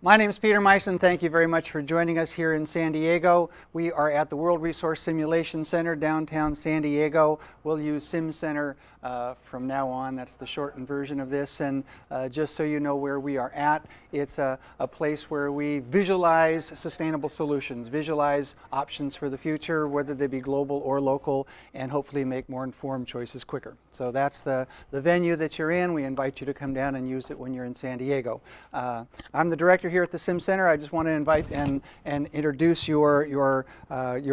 My name is Peter Meissen. Thank you very much for joining us here in San Diego. We are at the World Resource Simulation Center, downtown San Diego. We'll use SimCenter from now on. That's the shortened version of this. And just so you know where we are at, it's a place where we visualize sustainable solutions, visualize options for the future, whether they be global or local, and hopefully make more informed choices quicker. So that's the venue that you're in. We invite you to come down and use it when you're in San Diego. I'm the director here at the Sim Center. I just want to invite and introduce your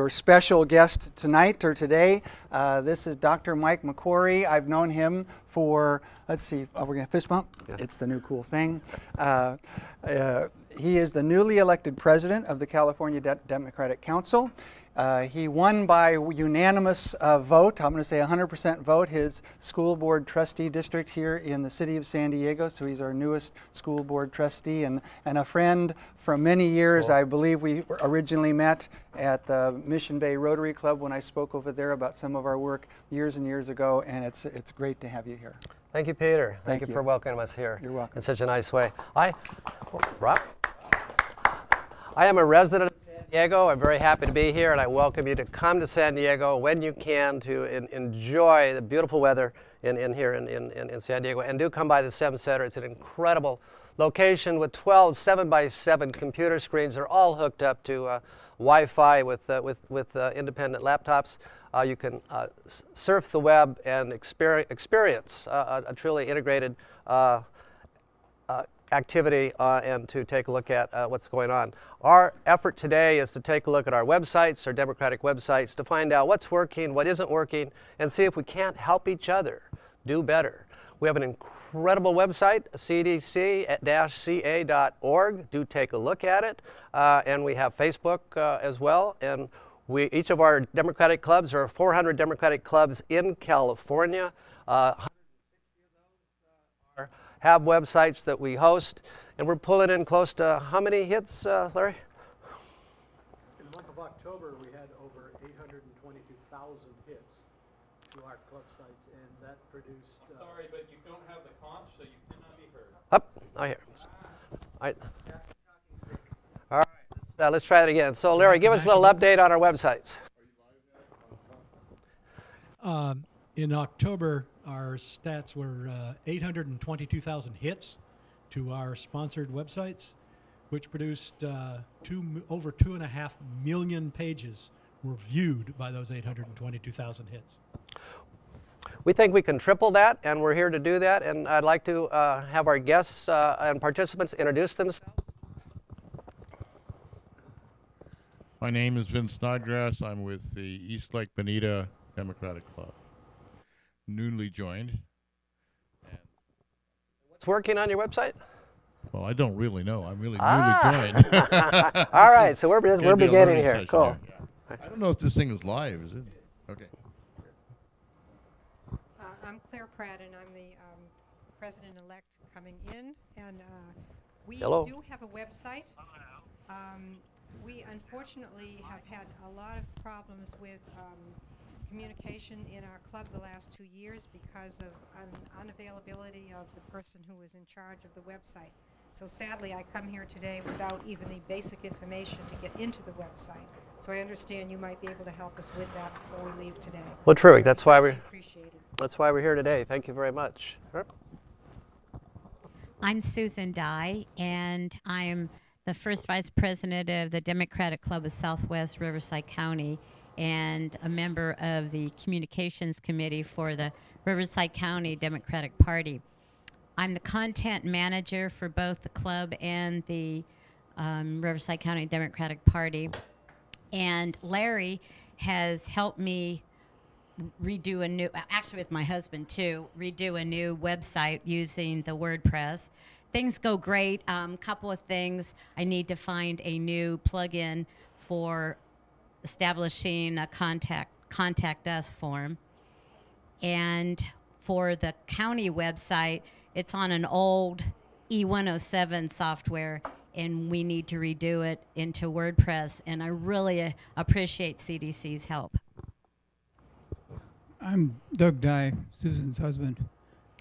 special guest tonight or today. This is Dr. Mike McQuary. I've known him for, let's see, we're going to fist bump? Yeah. It's the new cool thing. He is the newly elected president of the California Democratic Council. He won by unanimous vote, I'm going to say 100% vote, his school board trustee district here in the city of San Diego. So he's our newest school board trustee and a friend from many years. Cool. I believe we originally met at the Mission Bay Rotary Club when I spoke over there about some of our work years and years ago, and it's great to have you here. Thank you, Peter. Thank you for welcoming us here. You're welcome. In such a nice way. I am a resident of San Diego. I'm very happy to be here, and I welcome you to come to San Diego when you can to enjoy the beautiful weather here in San Diego. And do come by the Sim Center. It's an incredible location with 12 7x7 computer screens. They're all hooked up to Wi-Fi with independent laptops. You can surf the web and experience a truly integrated activity and to take a look at what's going on. Our effort today is to take a look at our websites, our democratic websites, to find out what's working, what isn't working, and see if we can't help each other do better. We have an incredible website, CDCweb2014. Do take a look at it. And we have Facebook as well. And each of our Democratic clubs, there are 400 Democratic clubs in California. 160 of those have websites that we host. And we're pulling in close to how many hits, Larry? In the month of October, we had over 822,000 hits to our club sites, and that produced... I'm sorry, but you don't have the conch, so you cannot be heard. Up, oh, here. All right, let's try that again. So, Larry, give us a little update on our websites. In October, our stats were 822,000 hits to our sponsored websites, which produced over 2.5 million pages were viewed by those 822,000 hits. We think we can triple that, and we're here to do that. And I'd like to have our guests and participants introduce themselves. My name is Vince Snodgrass. I'm with the East Lake Bonita Democratic Club. Newly joined. What's working on your website? Well, I don't really know. I'm really newly joined. All right, so we're beginning here. Cool. Here. Yeah. I don't know if this thing is live, is it? Okay. I'm Claire Pratt, and I'm the president-elect coming in. And we do have a website. We unfortunately have had a lot of problems with communication in our club the last 2 years because of unavailability of the person who was in charge of the website. So sadly, I come here today without even the basic information to get into the website. So I understand you might be able to help us with that before we leave today. Well, terrific. That's why we're here today. Thank you very much. I'm Susan Dye, and I'm the first vice president of the Democratic Club of Southwest Riverside County and a member of the communications committee for the Riverside County Democratic Party. I'm the content manager for both the club and the Riverside County Democratic Party. And Larry has helped me redo a new, actually with my husband too, redo a new website using the WordPress. Things go great. Couple of things. I need to find a new plugin for establishing a contact us form. And for the county website, it's on an old E107 software, and we need to redo it into WordPress, and I really appreciate CDC's help. I'm Doug Dye, Susan's husband.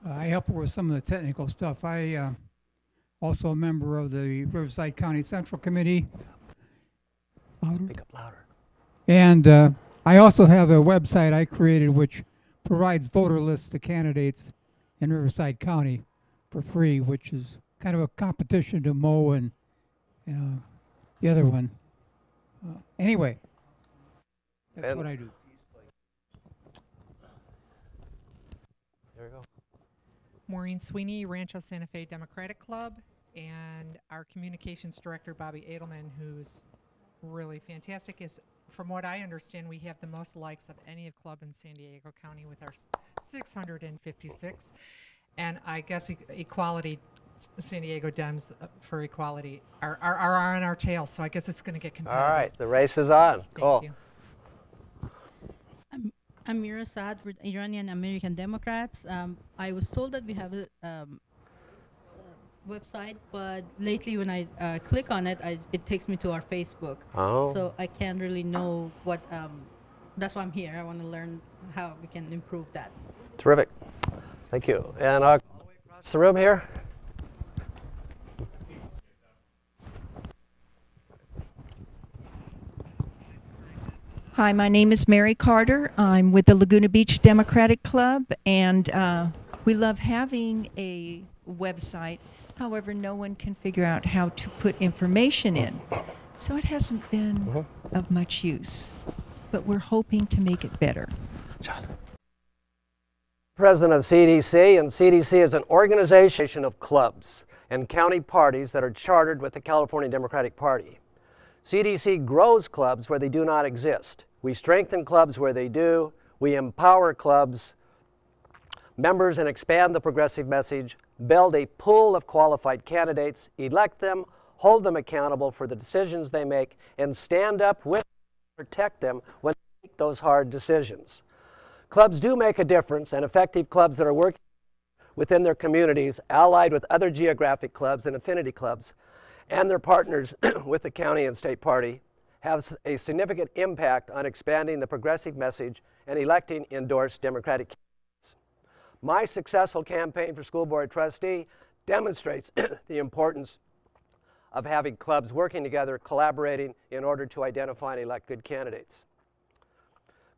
I help her with some of the technical stuff. I also a member of the Riverside County Central Committee. Speak up louder. And I also have a website I created which provides voter lists of candidates in Riverside County for free, which is kind of a competition to Mo and the other one. Anyway, that's what I do. There we go. Maureen Sweeney, Rancho Santa Fe Democratic Club, and our communications director, Bobby Edelman, who's really fantastic. Is, from what I understand, we have the most likes of any club in San Diego County with our 656. And I guess equality, San Diego Dems for equality are on our tail, so I guess it's going to get competitive. All right, the race is on. Cool. Thank you. I'm Mira Saad with Iranian American Democrats. I was told that we have a website, but lately when I click on it, it takes me to our Facebook. Oh. So I can't really know what, that's why I'm here. I want to learn how we can improve that. Terrific. Thank you. And all the way across the room here. Hi, my name is Mary Carter. I'm with the Laguna Beach Democratic Club, and we love having a website. However, no one can figure out how to put information in. So it hasn't been of much use, but we're hoping to make it better. John. President of CDC, and CDC is an organization of clubs and county parties that are chartered with the California Democratic Party. CDC grows clubs where they do not exist. We strengthen clubs where they do. We empower clubs, members, and expand the progressive message, build a pool of qualified candidates, elect them, hold them accountable for the decisions they make, and stand up with them, protect them when they make those hard decisions. Clubs do make a difference, and effective clubs that are working within their communities, allied with other geographic clubs and affinity clubs, and their partners with the county and state party, have a significant impact on expanding the progressive message and electing endorsed Democratic candidates. My successful campaign for school board trustee demonstrates the importance of having clubs working together, collaborating in order to identify and elect good candidates.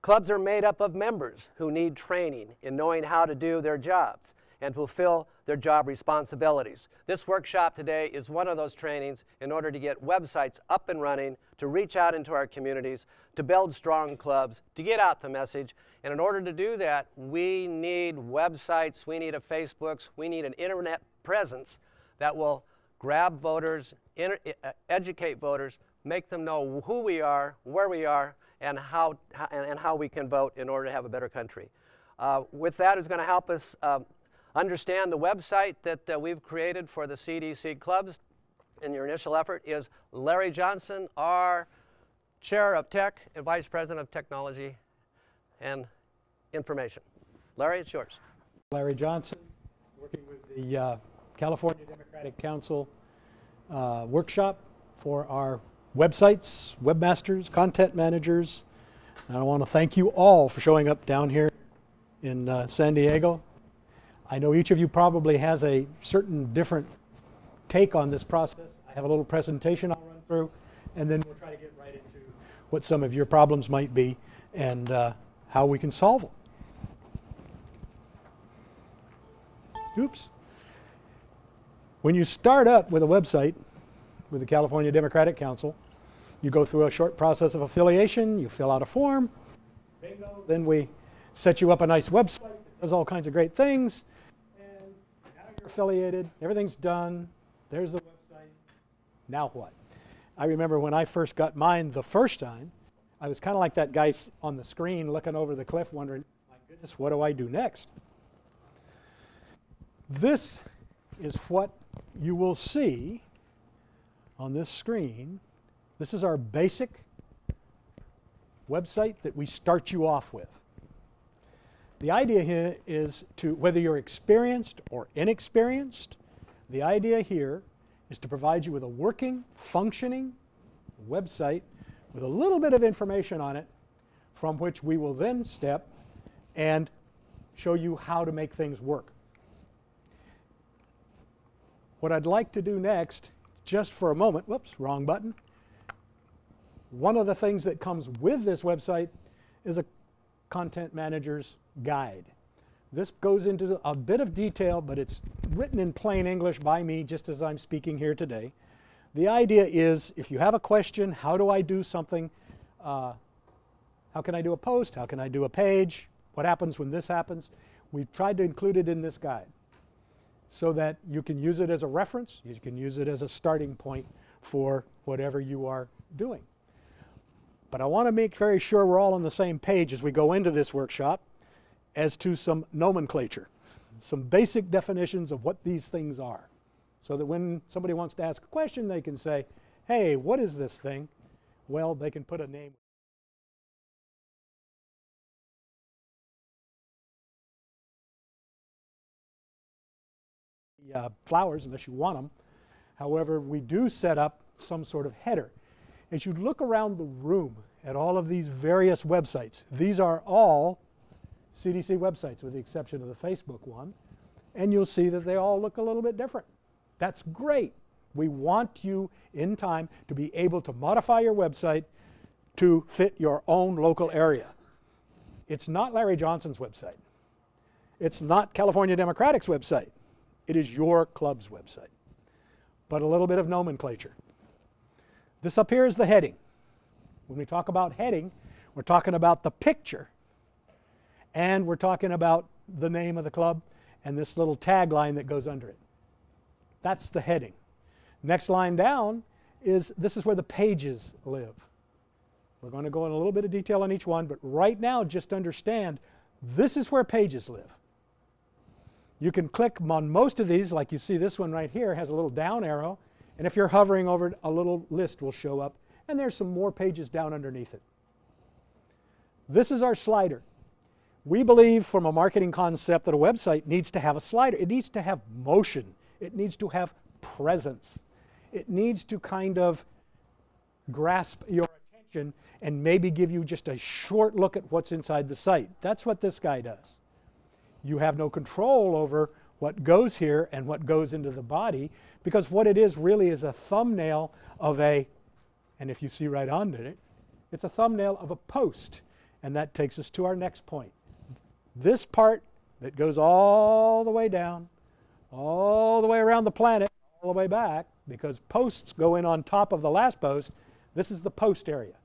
Clubs are made up of members who need training in knowing how to do their jobs and fulfill their job responsibilities. This workshop today is one of those trainings in order to get websites up and running, to reach out into our communities, to build strong clubs, to get out the message. And in order to do that, we need websites, we need a Facebooks, we need an internet presence that will grab voters, educate voters, make them know who we are, where we are, and how we can vote in order to have a better country. With that is going to help us understand the website that we've created for the CDC clubs in your initial effort is Larry Johnson, our Chair of Tech and Vice President of Technology and Information. Larry, it's yours. Larry Johnson, working with the California Democratic Council workshop for our websites, webmasters, content managers. And I want to thank you all for showing up down here in San Diego. I know each of you probably has a certain different take on this process. I have a little presentation I'll run through, and then we'll try to get right into what some of your problems might be and how we can solve them. Oops. When you start up with a website with the California Democratic Council, you go through a short process of affiliation, you fill out a form, bingo, then we set you up a nice website that does all kinds of great things, and now you're affiliated, everything's done, there's the website, now what? I remember when I first got mine the first time, I was kind of like that guy on the screen looking over the cliff wondering, my goodness, what do I do next? This is what you will see on this screen. This is our basic website that we start you off with. The idea here is to, whether you're experienced or inexperienced, the idea here is to provide you with a working, functioning website with a little bit of information on it from which we will then step and show you how to make things work. What I'd like to do next, just for a moment, whoops, wrong button. One of the things that comes with this website is a content manager's guide. This goes into a bit of detail, but it's written in plain English by me just as I'm speaking here today. The idea is, if you have a question, how do I do something? How can I do a post? How can I do a page? What happens when this happens? We've tried to include it in this guide so that you can use it as a reference. You can use it as a starting point for whatever you are doing. But I want to make very sure we're all on the same page as we go into this workshop as to some nomenclature, some basic definitions of what these things are, so that when somebody wants to ask a question, they can say, hey, what is this thing? Well, they can put a name. Flowers, unless you want them. However, we do set up some sort of header. As you look around the room at all of these various websites, these are all CDC websites with the exception of the Facebook one, and you'll see that they all look a little bit different. That's great. We want you in time to be able to modify your website to fit your own local area. It's not Larry Johnson's website. It's not California Democratic's website. It is your club's website. But a little bit of nomenclature. This up here is the heading. When we talk about heading, we're talking about the picture, and we're talking about the name of the club and this little tagline that goes under it. That's the heading. Next line down is, this is where the pages live. We're going to go in a little bit of detail on each one, but right now just understand this is where pages live. You can click on most of these, like you see this one right here has a little down arrow, and if you're hovering over it, a little list will show up, and there's some more pages down underneath it. This is our slider. We believe from a marketing concept that a website needs to have a slider. It needs to have motion. It needs to have presence. It needs to kind of grasp your attention and maybe give you just a short look at what's inside the site. That's what this guy does. You have no control over what goes here and what goes into the body, because what it is really is a thumbnail of a, and if you see right under it, it's a thumbnail of a post. And that takes us to our next point. This part that goes all the way down, all the way around the planet, all the way back, because posts go in on top of the last post, this is the post area.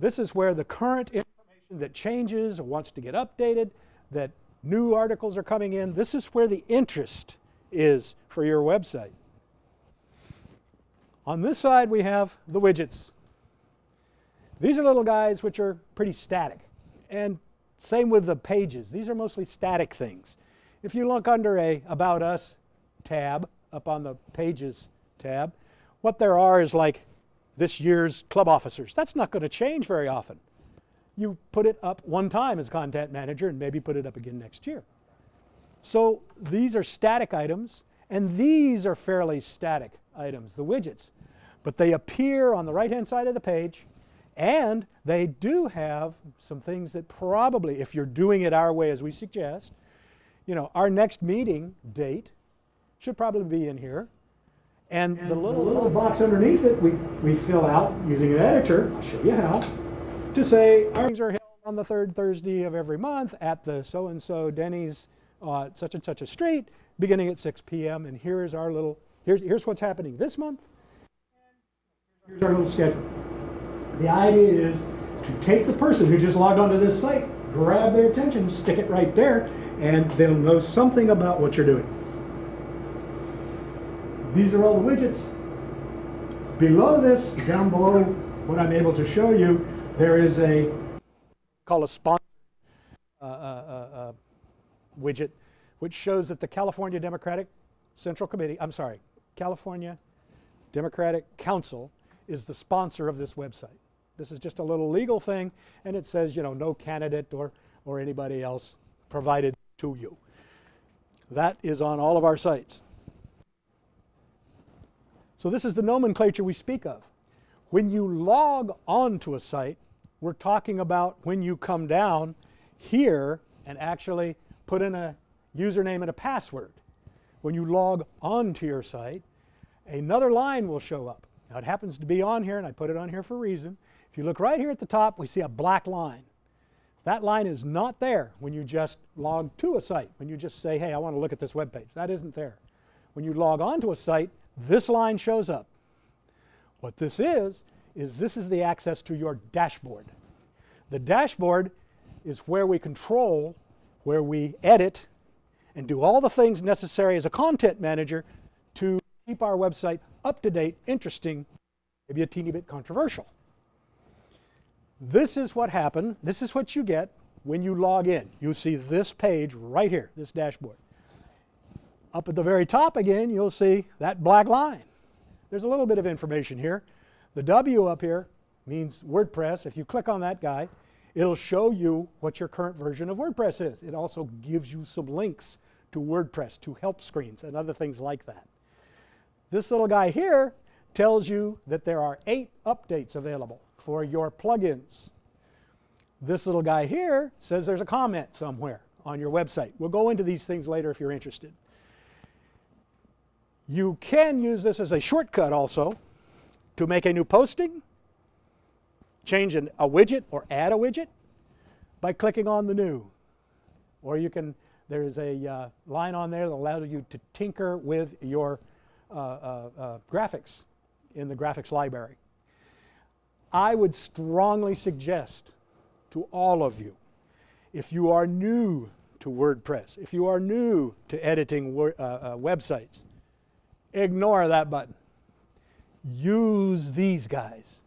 This is where the current information that changes or wants to get updated, that new articles are coming in. This is where the interest is for your website. On this side, we have the widgets. These are little guys which are pretty static. And same with the pages. These are mostly static things. If you look under a About Us tab, up on the Pages tab, what there are is like this year's club officers. That's not going to change very often. You put it up one time as content manager and maybe put it up again next year. So these are static items, and these are fairly static items, the widgets. But they appear on the right-hand side of the page, and they do have some things that probably, if you're doing it our way as we suggest, you know, our next meeting date should probably be in here. And the little box underneath it we fill out using an editor. I'll show you how. To say our meetings are held on the third Thursday of every month at the so-and-so Denny's such and such a street, beginning at 6 p.m. And here's our little, here's what's happening this month. Here's our little schedule. The idea is to take the person who just logged onto this site, grab their attention, stick it right there, and they'll know something about what you're doing. These are all the widgets. Below this, down below what I'm able to show you, there is a called a sponsor widget, which shows that the California Democratic Central Committee, I'm sorry, California Democratic Council is the sponsor of this website. This is just a little legal thing, and it says, you know, no candidate or anybody else provided to you. That is on all of our sites. So this is the nomenclature we speak of. When you log onto a site, we're talking about when you come down here and actually put in a username and a password. when you log on to your site, another line will show up. Now it happens to be on here, and I put it on here for a reason. If you look right here at the top, we see a black line. That line is not there when you just log to a site, when you just say, hey, I want to look at this web page. That isn't there. When you log on to a site, this line shows up. What this is this is the access to your dashboard. The dashboard is where we control, where we edit, and do all the things necessary as a content manager to keep our website up to date, interesting, maybe a teeny bit controversial. This is what happened. This is what you get when you log in. You'll see this page right here, this dashboard. Up at the very top again, you'll see that black line. There's a little bit of information here. The W up here means WordPress. If you click on that guy, it'll show you what your current version of WordPress is. It also gives you some links to WordPress, to help screens, and other things like that. This little guy here tells you that there are 8 updates available for your plugins. This little guy here says there's a comment somewhere on your website. We'll go into these things later if you're interested. You can use this as a shortcut also to make a new posting, change a widget or add a widget by clicking on the new. Or you can, there's a line on there that allows you to tinker with your graphics in the graphics library. I would strongly suggest to all of you, if you are new to WordPress, if you are new to editing websites, ignore that button. Use these guys.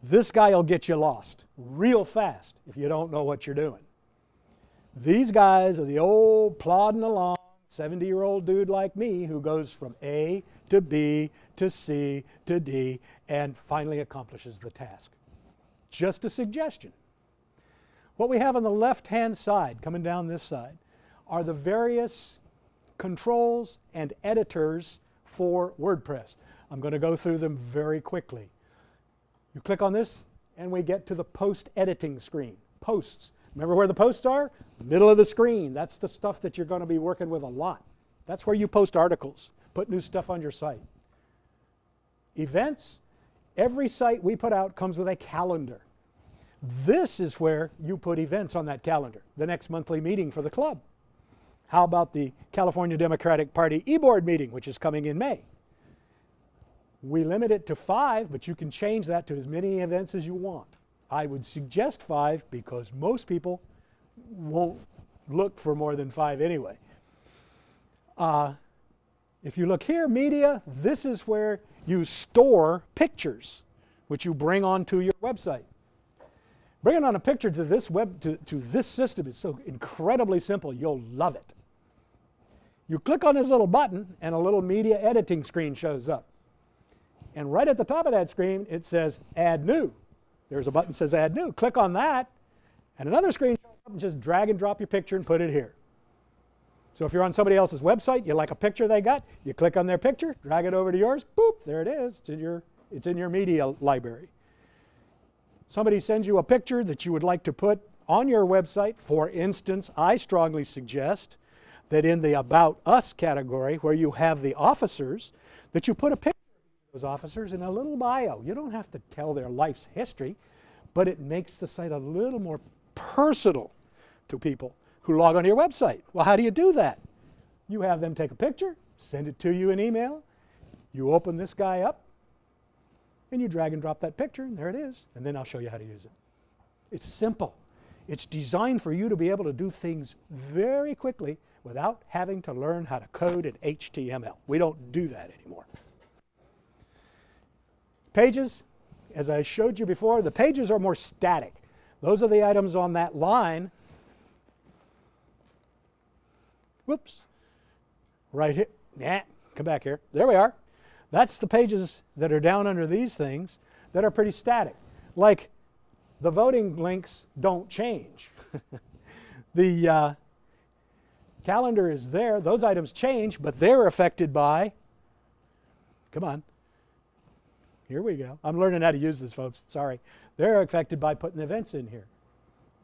This guy will get you lost real fast if you don't know what you're doing. These guys are the old plodding along 70-year-old dude like me who goes from A to B to C to D and finally accomplishes the task. Just a suggestion. What we have on the left-hand side, coming down this side, are the various controls and editors for WordPress. I'm going to go through them very quickly. You click on this and we get to the post editing screen. Posts. Remember where the posts are? The middle of the screen. That's the stuff that you're going to be working with a lot. That's where you post articles, put new stuff on your site. Events. Every site we put out comes with a calendar. This is where you put events on that calendar. The next monthly meeting for the club. How about the California Democratic Party e-board meeting, which is coming in May? We limit it to 5, but you can change that to as many events as you want. I would suggest 5 because most people won't look for more than 5 anyway. If you look here, media, this is where you store pictures, which you bring onto your website. Bringing on a picture to this to this system is so incredibly simple, you'll love it. You click on this little button and a little media editing screen shows up. And right at the top of that screen, it says Add New. There's a button that says Add New. Click on that, and another screen shows up and just drag and drop your picture and put it here. So if you're on somebody else's website, you like a picture they got, you click on their picture, drag it over to yours, boop, there it is. It's in your media library. Somebody sends you a picture that you would like to put on your website. For instance, I strongly suggest that in the About Us category, where you have the officers, that you put a picture of those officers in a little bio. You don't have to tell their life's history, but it makes the site a little more personal to people who log on to your website. Well, how do you do that? You have them take a picture, send it to you in email. You open this guy up, and you drag and drop that picture, and there it is. And then I'll show you how to use it. It's simple. It's designed for you to be able to do things very quickly without having to learn how to code in HTML. We don't do that anymore. Pages, as I showed you before, the pages are more static. Those are the items on that line. Whoops. Right here. Nah, come back here. There we are. That's the pages that are down under these things that are pretty static. Like the voting links don't change. The calendar is there. Those items change, but they're affected by, come on. Here we go. I'm learning how to use this, folks. Sorry. They're affected by putting events in here.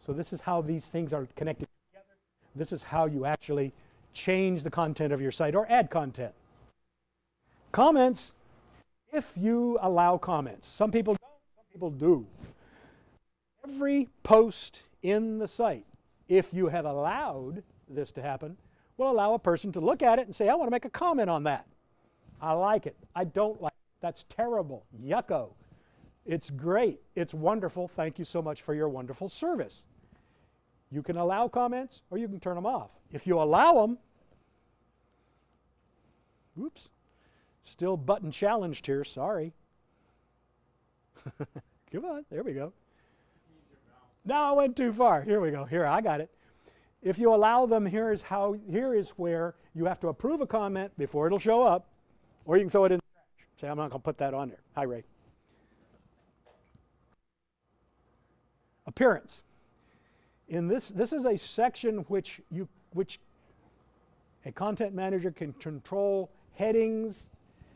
So this is how these things are connected together. This is how you actually change the content of your site or add content. Comments, if you allow comments. Some people don't, some people do. Every post in the site, if you have allowed this to happen, will allow a person to look at it and say, I want to make a comment on that. I like it. I don't like it. That's terrible. Yucko. It's great. It's wonderful. Thank you so much for your wonderful service. You can allow comments or you can turn them off. If you allow them, oops, still button challenged here, sorry. Come on, there we go. No, I went too far. Here we go. Here, I got it. If you allow them, here is where you have to approve a comment before it'll show up, or you can throw it in the trash. Say, I'm not going to put that on there. Hi, Ray. Appearance. In this is a section which a content manager can control headings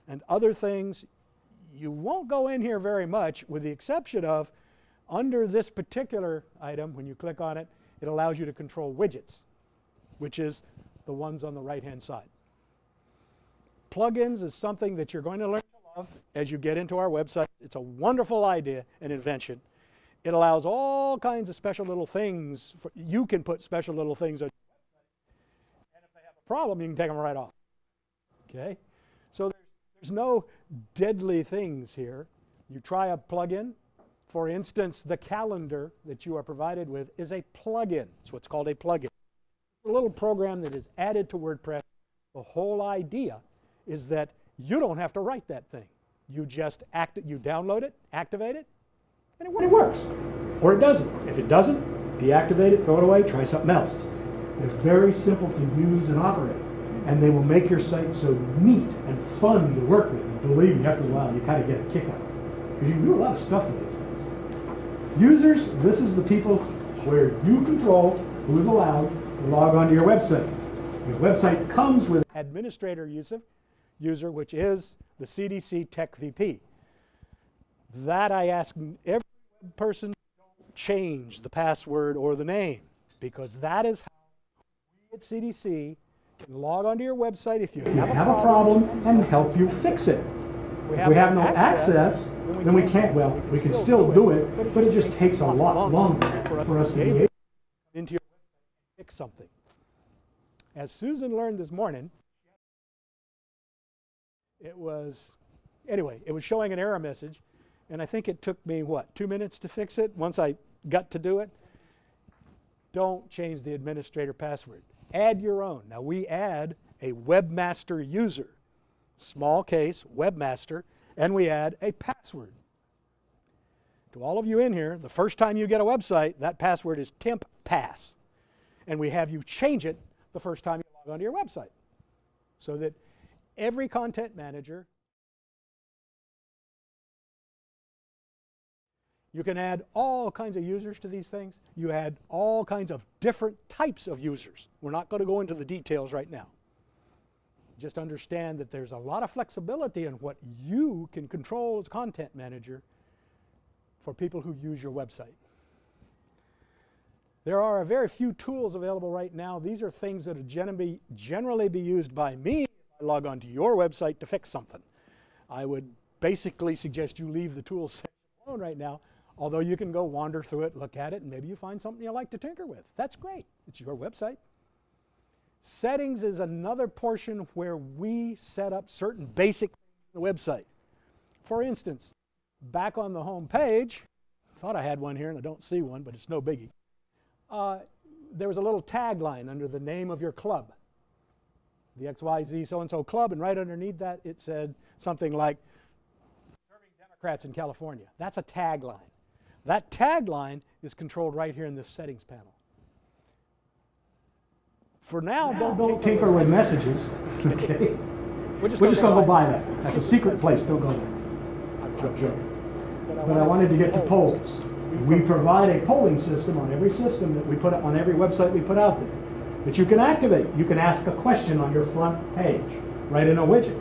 and other things. You won't go in here very much, with the exception of under this particular item, when you click on it, it allows you to control widgets, which is the ones on the right-hand side. Plugins is something that you're going to learn to love as you get into our website. It's a wonderful idea and invention. It allows all kinds of special little things. You can put special little things on your website, and if they have a problem, you can take them right off. Okay? So there's no deadly things here. You try a plugin. For instance, the calendar that you are provided with is a plugin. It's what's called a plugin. It's a little program that is added to WordPress. The whole idea is that you don't have to write that thing. You just you download it, activate it, and it works. Or it doesn't. If it doesn't, deactivate it, throw it away, try something else. They're very simple to use and operate. And they will make your site so neat and fun to work with. And believe me, after a while, you kind of get a kick out of it. Because you can do a lot of stuff with these things. Users, this is the people where you control who is allowed to log onto your website. Your website comes with administrator user, which is the CDC Tech VP. That I ask every person to change the password or the name, because that is how we at CDC can log onto your website if you have a problem and help you fix it. If we have no access, then we can't, well, we can still do it, but it just takes a lot longer for us to be able to into your website and fix something. As Susan learned this morning, it was showing an error message, and I think it took me, 2 minutes to fix it once I got to do it? Don't change the administrator password. Add your own. Now we add a webmaster user, small case, webmaster, and we add a password. To all of you in here, the first time you get a website, that password is TempPass. And we have you change it the first time you log onto your website. So that every content manager, you can add all kinds of users to these things. You add all kinds of different types of users. We're not going to go into the details right now. Just understand that there's a lot of flexibility in what you can control as content manager for people who use your website. There are a very few tools available right now. These are things that are generally be used by me if I log onto your website to fix something. I would basically suggest you leave the tools section alone right now, although you can go wander through it, look at it, and maybe you find something you like to tinker with. That's great. It's your website. Settings is another portion where we set up certain basic things on the website. For instance, back on the home page, I thought I had one here and I don't see one, but it's no biggie. There was a little tagline under the name of your club, the XYZ so-and-so club, and right underneath that it said something like serving Democrats in California. That's a tagline. That tagline is controlled right here in this settings panel. For now, don't tinker with messages. Okay? We're just going to go by that. That's a secret place. Don't go there. I'm joking. But I wanted to get to polls. We provide a polling system on every system that we put on every website we put out there that you can activate. You can ask a question on your front page, right in a widget.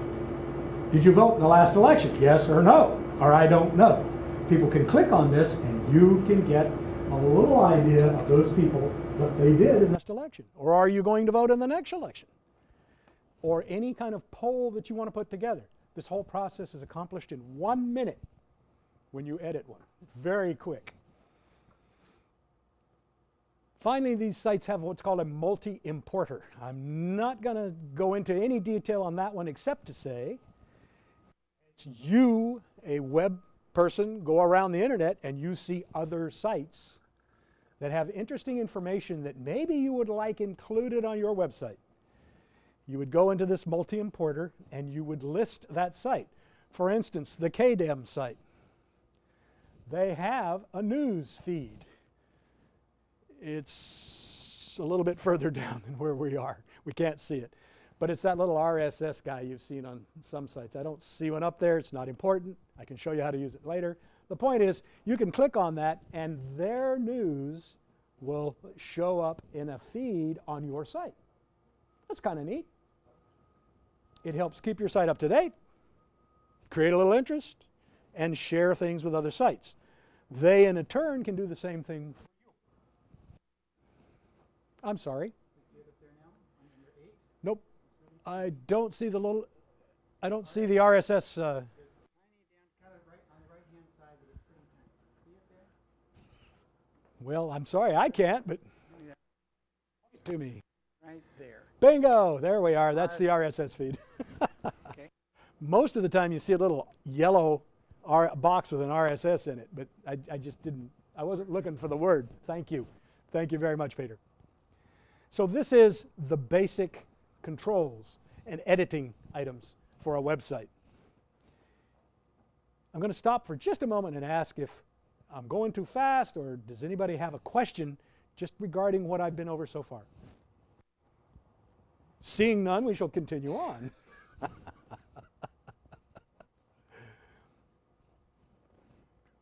Did you vote in the last election? Yes or no? Or I don't know. People can click on this and you can get a little idea of those people, what they did in the last election. Or are you going to vote in the next election? or any kind of poll that you want to put together. This whole process is accomplished in 1 minute when you edit one. Very quick. Finally, these sites have what's called a multi-importer. I'm not going to go into any detail on that one except to say it's you, a web person, go around the internet and you see other sites that have interesting information that maybe you would like included on your website. You would go into this multi-importer and you would list that site. For instance, the KDEM site. They have a news feed. It's a little bit further down than where we are. We can't see it. But it's that little RSS guy you've seen on some sites. I don't see one up there. It's not important. I can show you how to use it later. The point is, you can click on that and their news will show up in a feed on your site. That's kind of neat. It helps keep your site up to date, create a little interest, and share things with other sites. They, in turn, can do the same thing for you. I'm sorry. Nope. I don't see the little, I don't see the RSS. Well, I'm sorry, I can't, but to me. Right there. Bingo! There we are. That's the RSS feed. Okay. Most of the time you see a little yellow box with an RSS in it, but I just didn't, I wasn't looking for the word. Thank you. Thank you very much, Peter. So this is the basic controls and editing items for a website. I'm going to stop for just a moment and ask if I'm going too fast, or does anybody have a question just regarding what I've been over so far? Seeing none, we shall continue on.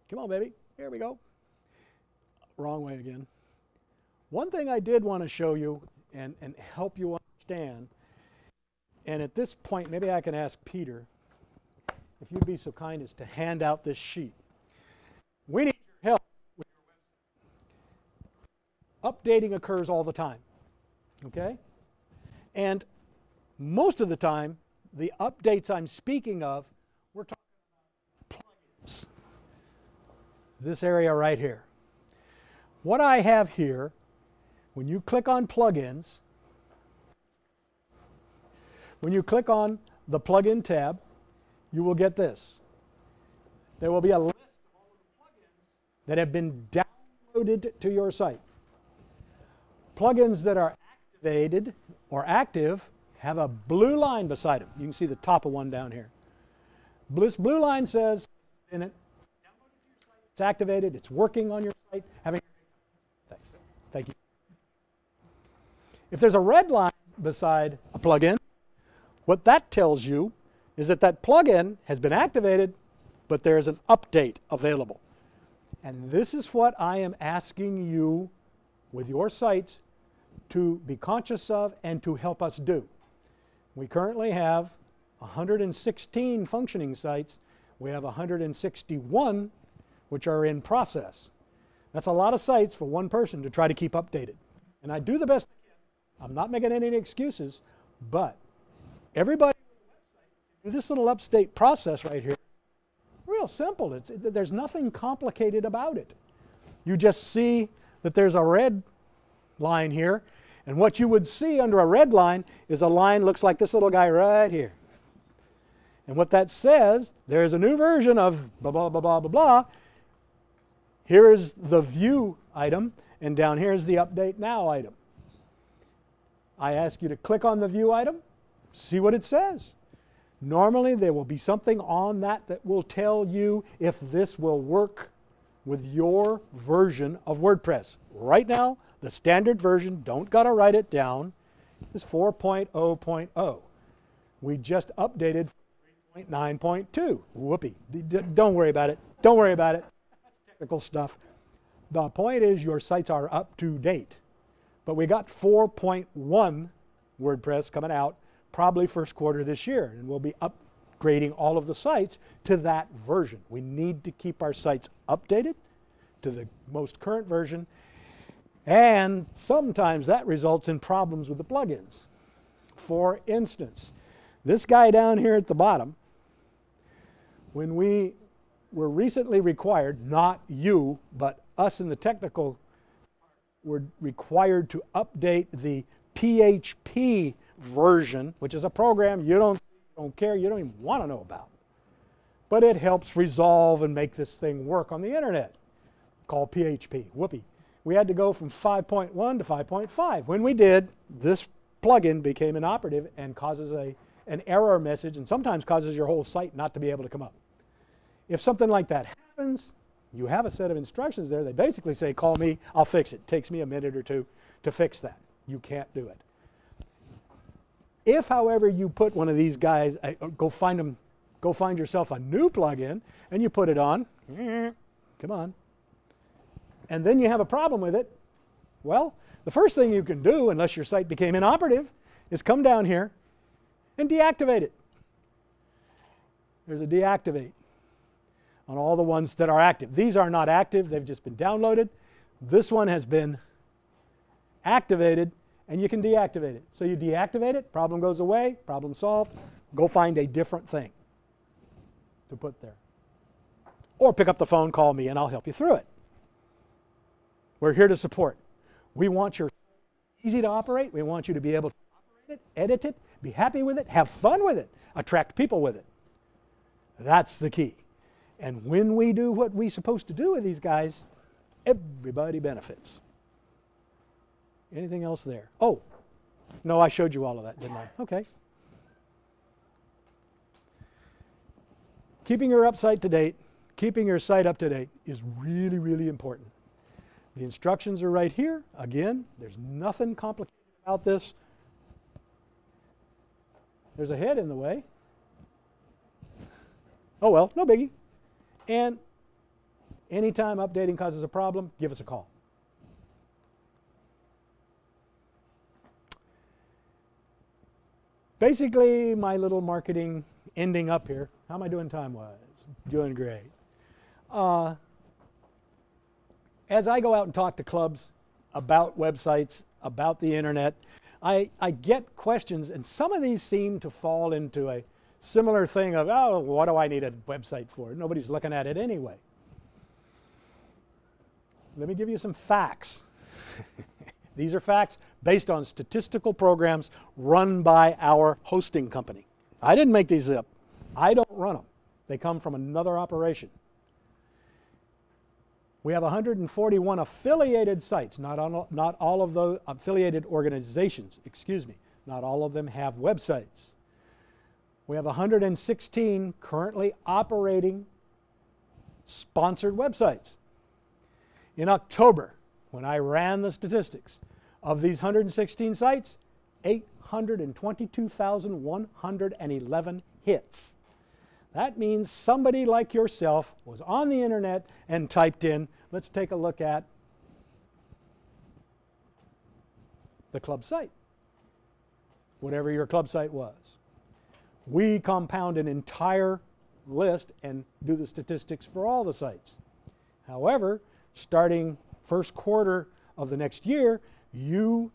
Come on, baby. Here we go. Wrong way again. One thing I did want to show you and help you understand, and at this point, maybe I can ask Peter, if you'd be so kind as to hand out this sheet. We need your help with your website. Updating occurs all the time, okay? And most of the time, the updates I'm speaking of, we're talking about plugins. This area right here. What I have here, when you click on plugins, when you click on the plugin tab, you will get this. There will be a list of all of the plugins that have been downloaded to your site. Plugins that are activated or active have a blue line beside them. You can see the top of one down here. This blue line says in it, it's activated, it's working on your site. Thanks. Thank you. If there's a red line beside a plugin, what that tells you is that that plugin has been activated, but there is an update available. And this is what I am asking you with your sites to be conscious of and to help us do. We currently have 116 functioning sites. We have 161 which are in process. That's a lot of sites for one person to try to keep updated. And I do the best I can. I'm not making any excuses, but everybody do this little update process right here. Real simple. There's nothing complicated about it. You just see that there's a red line here, and what you would see under a red line is a line looks like this little guy right here. And what that says, there's a new version of blah, blah, blah, blah, blah, blah. Here is the view item, and down here is the update now item. I ask you to click on the view item, see what it says. Normally there will be something on that that will tell you if this will work with your version of WordPress. Right now, the standard version, don't gotta write it down, is 4.0.0. We just updated 3.9.2. Whoopee. Don't worry about it. Don't worry about it. That's technical stuff. The point is your sites are up to date. But we got 4.1 WordPress coming out probably first quarter this year, and we'll be upgrading all of the sites to that version. We need to keep our sites updated to the most current version, and sometimes that results in problems with the plugins. For instance, this guy down here at the bottom, when we were recently required, not you, but us in the technical, were required to update the PHP version, which is a program you don't care, you don't even want to know about. But it helps resolve and make this thing work on the internet, called PHP. Whoopee. We had to go from 5.1 to 5.5. When we did, this plugin became inoperative and causes an error message, and sometimes causes your whole site not to be able to come up. If something like that happens, you have a set of instructions there. They basically say, call me, I'll fix it. It takes me a minute or two to fix that. You can't do it. If, however, you put one of these guys, go find yourself a new plugin, and you put it on, come on, and then you have a problem with it, well, the first thing you can do, unless your site became inoperative, is come down here and deactivate it. There's a deactivate on all the ones that are active. These are not active, they've just been downloaded. This one has been activated, and you can deactivate it. So you deactivate it, problem goes away, problem solved, go find a different thing to put there. Or pick up the phone, call me, and I'll help you through it. We're here to support. We want your easy to operate. We want you to be able to operate it, edit it, be happy with it, have fun with it, attract people with it. That's the key. And when we do what we're supposed to do with these guys, everybody benefits. Anything else there? Oh, no, I showed you all of that, didn't I? Okay. Keeping your site to date, keeping your site up to date is really, really important. The instructions are right here. Again, there's nothing complicated about this. There's a head in the way. Oh well, no biggie. And anytime updating causes a problem, give us a call. Basically, my little marketing ending up here. How am I doing time-wise? Doing great. As I go out and talk to clubs about websites, about the internet, I get questions, and some of these seem to fall into a similar thing of, oh, what do I need a website for? Nobody's looking at it anyway. Let me give you some facts. These are facts based on statistical programs run by our hosting company. I didn't make these up. I don't run them. They come from another operation. We have 141 affiliated sites, not all of those affiliated organizations, excuse me. Not all of them have websites. We have 116 currently operating sponsored websites. In October, when I ran the statistics, of these 116 sites, 822,111 hits. That means somebody like yourself was on the internet and typed in, let's take a look at the club site, whatever your club site was. We compound an entire list and do the statistics for all the sites. However, starting first quarter of the next year, your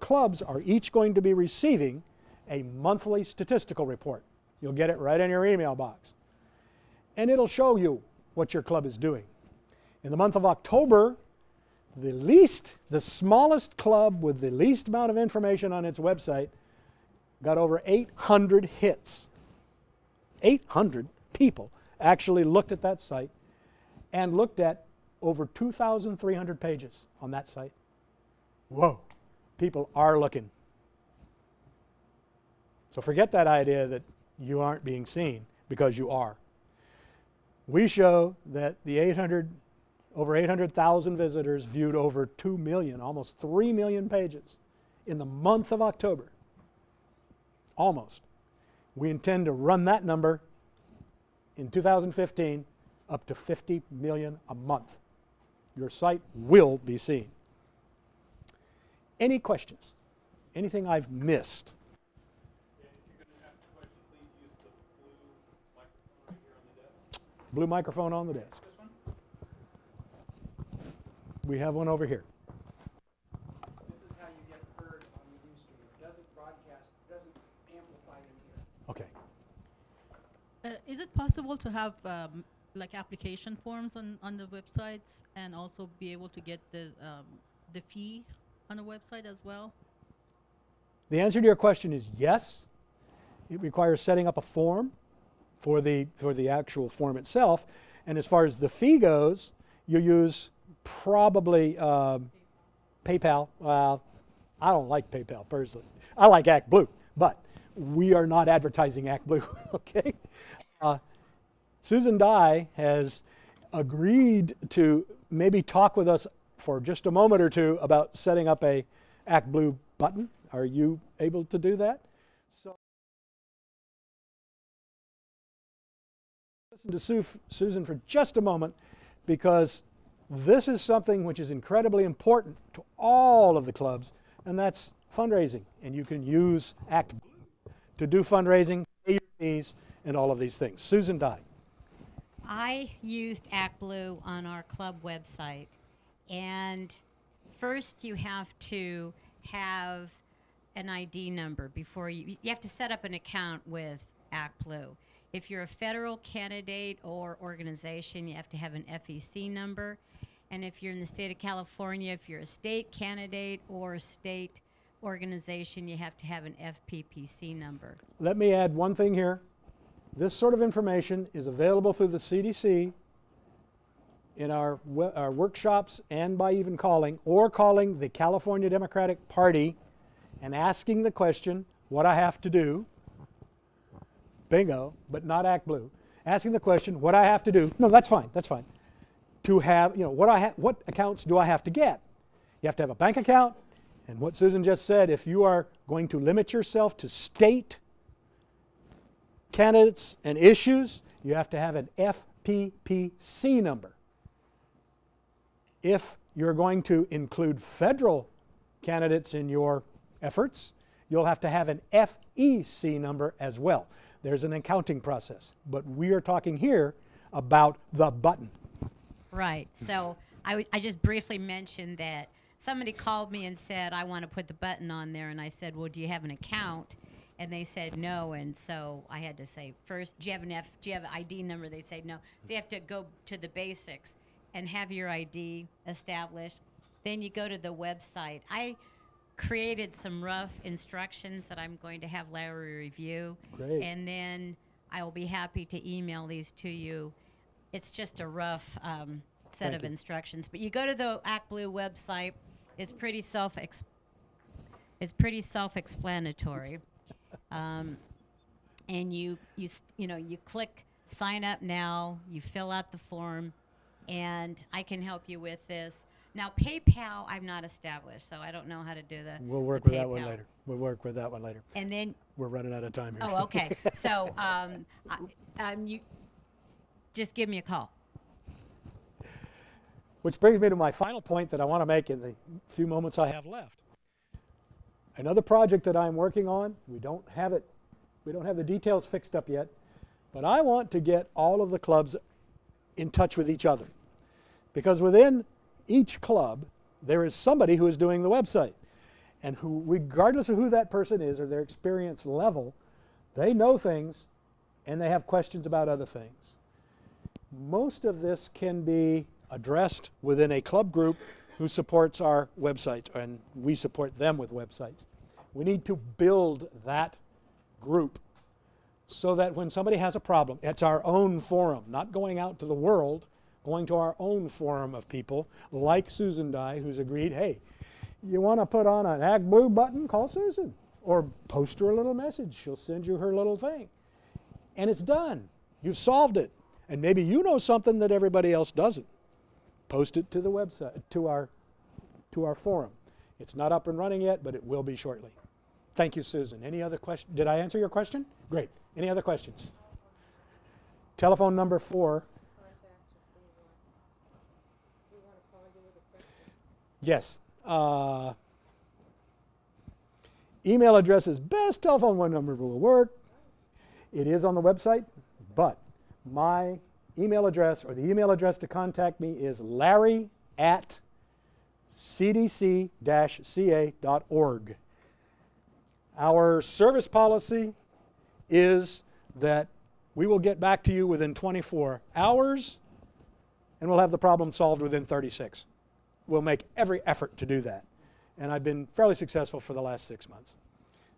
clubs are each going to be receiving a monthly statistical report. You'll get it right in your email box. And it'll show you what your club is doing. In the month of October, the smallest club with the least amount of information on its website got over 800 hits. 800 people actually looked at that site and looked at over 2,300 pages on that site. Whoa, people are looking. So forget that idea that you aren't being seen, because you are. We show that the over 800,000 visitors viewed over 2 million, almost 3 million pages in the month of October. Almost. We intend to run that number in 2015 up to 50 million a month. Your site will be seen. Any questions? Anything I've missed? Blue microphone on the desk. We have one over here. This is how you get heard on the news stream. It doesn't broadcast Is it possible to have like application forms on the websites and also be able to get the fee on the website as well? The answer to your question is yes. It requires setting up a form for the actual form itself. And as far as the fee goes, you use probably PayPal. Well, I don't like PayPal personally. I like ActBlue, but we are not advertising ActBlue, okay? Susan Dye has agreed to maybe talk with us for just a moment or two about setting up a ActBlue button. Are you able to do that? So listen to Susan for just a moment, because this is something which is incredibly important to all of the clubs, and that's fundraising. And you can use ActBlue to do fundraising, pay your fees, and all of these things. Susan Dye. I used ActBlue on our club website, and first you have to have an ID number before you have to set up an account with ActBlue. If you're a federal candidate or organization, you have to have an FEC number. And if you're in the state of California, if you're a state candidate or a state organization, you have to have an FPPC number. Let me add one thing here. This sort of information is available through the CDC in our workshops and by even calling the California Democratic Party and asking the question, what I have to do. Bingo, but not ActBlue. Asking the question, what I have to do. No, that's fine, that's fine. To have, what accounts do I have to get? You have to have a bank account, and what Susan just said, if you are going to limit yourself to state candidates and issues, you have to have an FPPC number. If you're going to include federal candidates in your efforts, you'll have to have an FEC number as well. There's an accounting process, but we are talking here about the button. Right. So I just briefly mentioned that somebody called me and said, I want to put the button on there, and I said, well, do you have an account? And they said no, and so I had to say, first, do you have an ID number? They said no. So you have to go to the basics and have your ID established. Then you go to the website. I created some rough instructions that I'm going to have Larry review. Great. And then I will be happy to email these to you. It's just a rough set of instructions. But you go to the ActBlue website. It's pretty self-explanatory. And you click sign up now, you fill out the form, and I can help you with this. Now PayPal I've not established, so I don't know how to do that. We'll work with that one later. We'll work with that one later. And then we're running out of time here. Oh, okay. So you just give me a call. Which brings me to my final point that I want to make in the few moments I have left. Another project that I'm working on, we don't have the details fixed up yet, but I want to get all of the clubs in touch with each other. Because within each club, there is somebody who is doing the website. And who, regardless of who that person is or their experience level, they know things and they have questions about other things. Most of this can be addressed within a club group who supports our websites, and we support them with websites. We need to build that group so that when somebody has a problem, it's our own forum, not going out to the world, going to our own forum of people like Susan Dye, who's agreed, hey, you want to put on an ActBlue button, call Susan. Or post her a little message. She'll send you her little thing. And it's done. You've solved it. And maybe you know something that everybody else doesn't. Post it to the website, to our forum. It's not up and running yet, but it will be shortly. Thank you, Susan. Any other questions? Did I answer your question? Great. Any other questions? Telephone number 4. Yes. Email address is best. Telephone number will work. It is on the website, but my email address, or the email address to contact me, is larry@cdc-ca.org. Our service policy is that We will get back to you within 24 hours, and we'll have the problem solved within 36. We'll make every effort to do that. And I've been fairly successful for the last 6 months.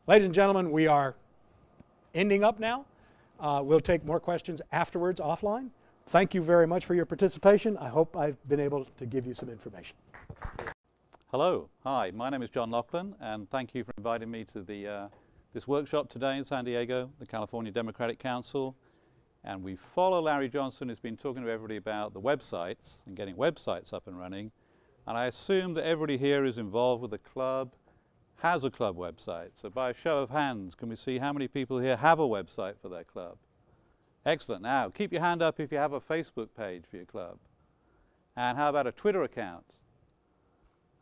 Ladies and gentlemen, we are ending up now. We'll take more questions afterwards offline. Thank you very much for your participation. I hope I've been able to give you some information. Hello. Hi. My name is John Loughlin, and thank you for inviting me to this workshop today in San Diego, the California Democratic Council. And we follow Larry Johnson, who's been talking to everybody about the websites and getting websites up and running. And I assume that everybody here is involved with the club, has a club website. So by a show of hands, can we see how many people here have a website for their club? Excellent. Now, keep your hand up if you have a Facebook page for your club. And how about a Twitter account?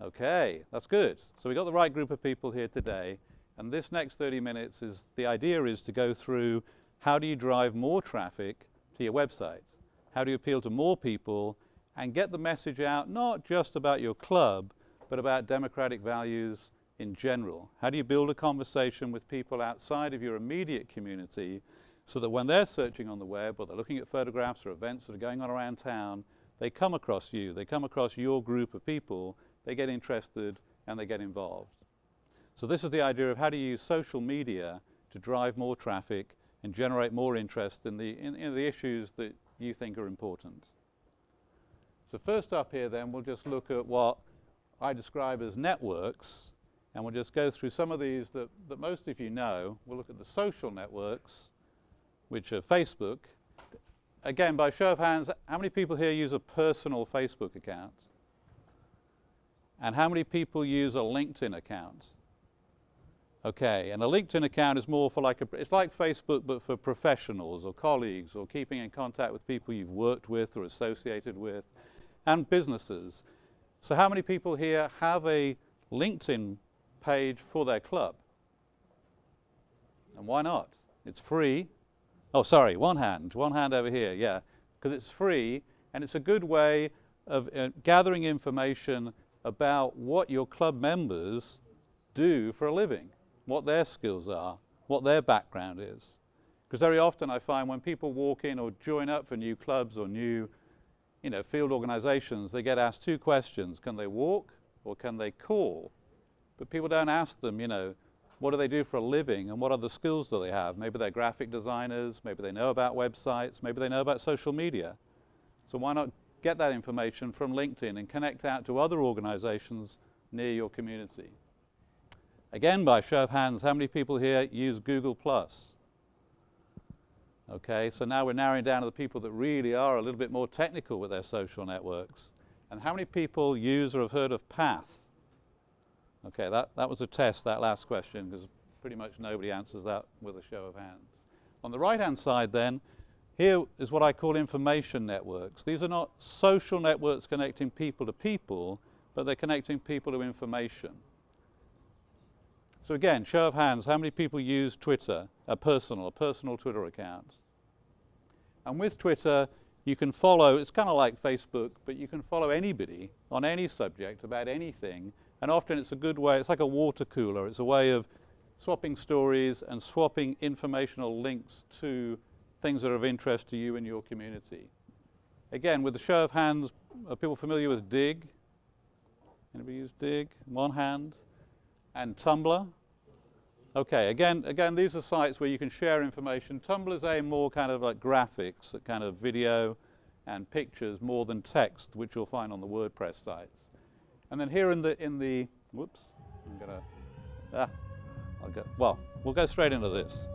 Okay, that's good. So we got the right group of people here today. And this next 30 minutes is, the idea is to go through how do you drive more traffic to your website? How do you appeal to more people and get the message out, not just about your club, but about democratic values in general? How do you build a conversation with people outside of your immediate community so that when they're searching on the web or they're looking at photographs or events that are going on around town, they come across you, they come across your group of people, they get interested and they get involved. So this is the idea of how do you use social media to drive more traffic and generate more interest in the issues that you think are important. So first up here then, we'll just look at what I describe as networks, and we'll just go through some of these that most of you know. We'll look at the social networks, which are Facebook. Again, by show of hands, how many people here use a personal Facebook account? And how many people use a LinkedIn account? Okay, and a LinkedIn account is more for it's like Facebook but for professionals or colleagues or keeping in contact with people you've worked with or associated with, and businesses. So how many people here have a LinkedIn page for their club? And why not? It's free. Oh, sorry, one hand over here, yeah. Because it's free and it's a good way of gathering information about what your club members do for a living, what their skills are, what their background is. Because very often I find when people walk in or join up for new clubs or new field organizations, they get asked two questions. Can they walk or can they call? But people don't ask them, what do they do for a living and what other skills do they have? Maybe they're graphic designers, maybe they know about websites, maybe they know about social media. So why not get that information from LinkedIn and connect out to other organizations near your community? Again, by show of hands, how many people here use Google+? Okay, so now we're narrowing down to the people that really are a little bit more technical with their social networks. And how many people use or have heard of Path? Okay, that was a test, that last question, because pretty much nobody answers that with a show of hands. On the right-hand side then, here is what I call information networks. These are not social networks connecting people to people, but they're connecting people to information. So again, show of hands, how many people use Twitter, a personal Twitter account? And with Twitter, you can follow, it's kind of like Facebook, but you can follow anybody on any subject about anything. And often it's a good way, it's like a water cooler. It's a way of swapping stories and swapping informational links to things that are of interest to you and your community. Again, with the show of hands, are people familiar with Dig? Anybody use Dig? One hand. And Tumblr? Okay, again, these are sites where you can share information. Tumblr's aim more kind of like graphics, kind of video and pictures more than text, which you'll find on the WordPress sites. And then here in the whoops, I'm gonna, we'll go straight into this.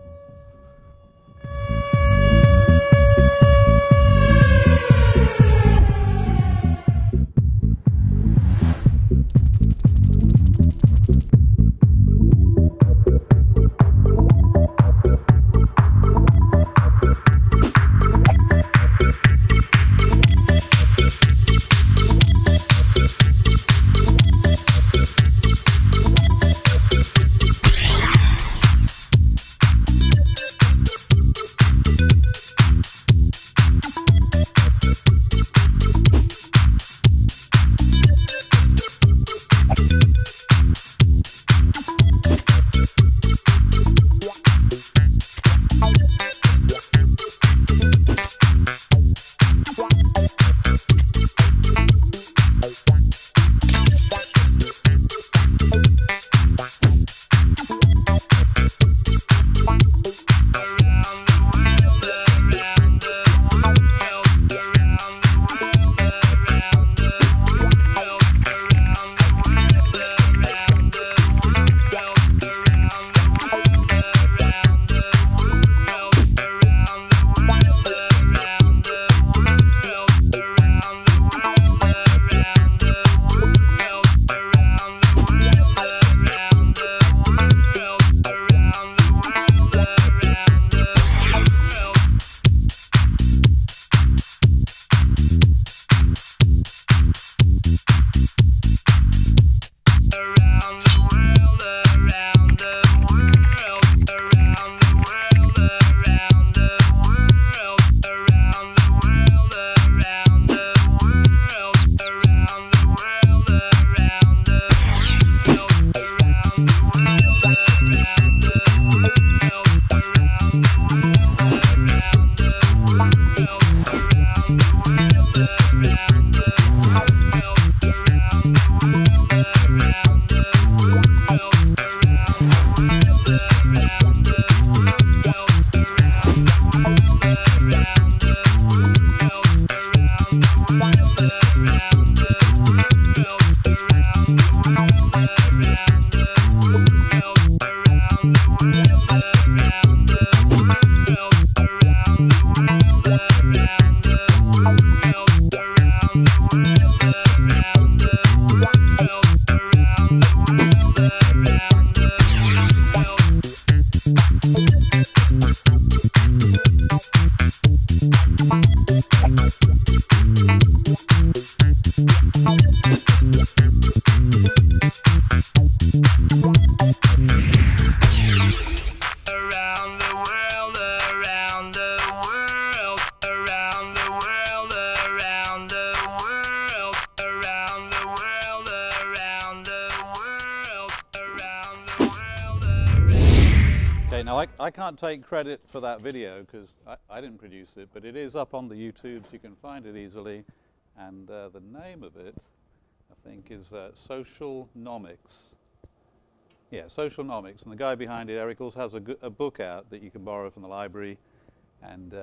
Okay, now I can't take credit for that video because I didn't produce it, but it is up on the YouTube, so you can find it easily. And the name of it, I think, is Socialnomics. Yeah, Socialnomics. And the guy behind it, Eric, also has a book out that you can borrow from the library, and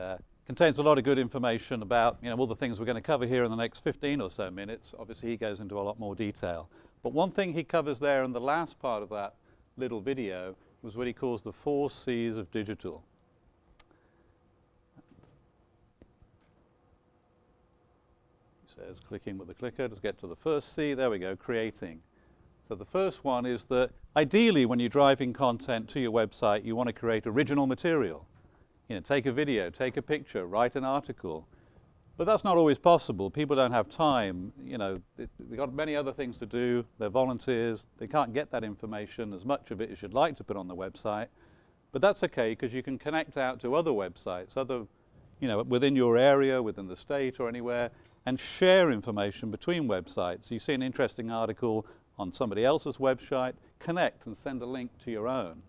contains a lot of good information about, you know, all the things we're going to cover here in the next 15 or so minutes. Obviously, he goes into a lot more detail. But one thing he covers there in the last part of that little video was what he calls the 4 C's of digital. He says, clicking with the clicker to get to the first C. There we go, creating. So the first one is that ideally when you're driving content to your website, you want to create original material. You know, take a video, take a picture, write an article. But that's not always possible. People don't have time. You know, they've got many other things to do. They're volunteers. They can't get that information, as much of it as you'd like to put on the website. But that's okay, because you can connect out to other websites, you know, within your area, within the state or anywhere, and share information between websites. You see an interesting article on somebody else's website, connect and send a link to your own.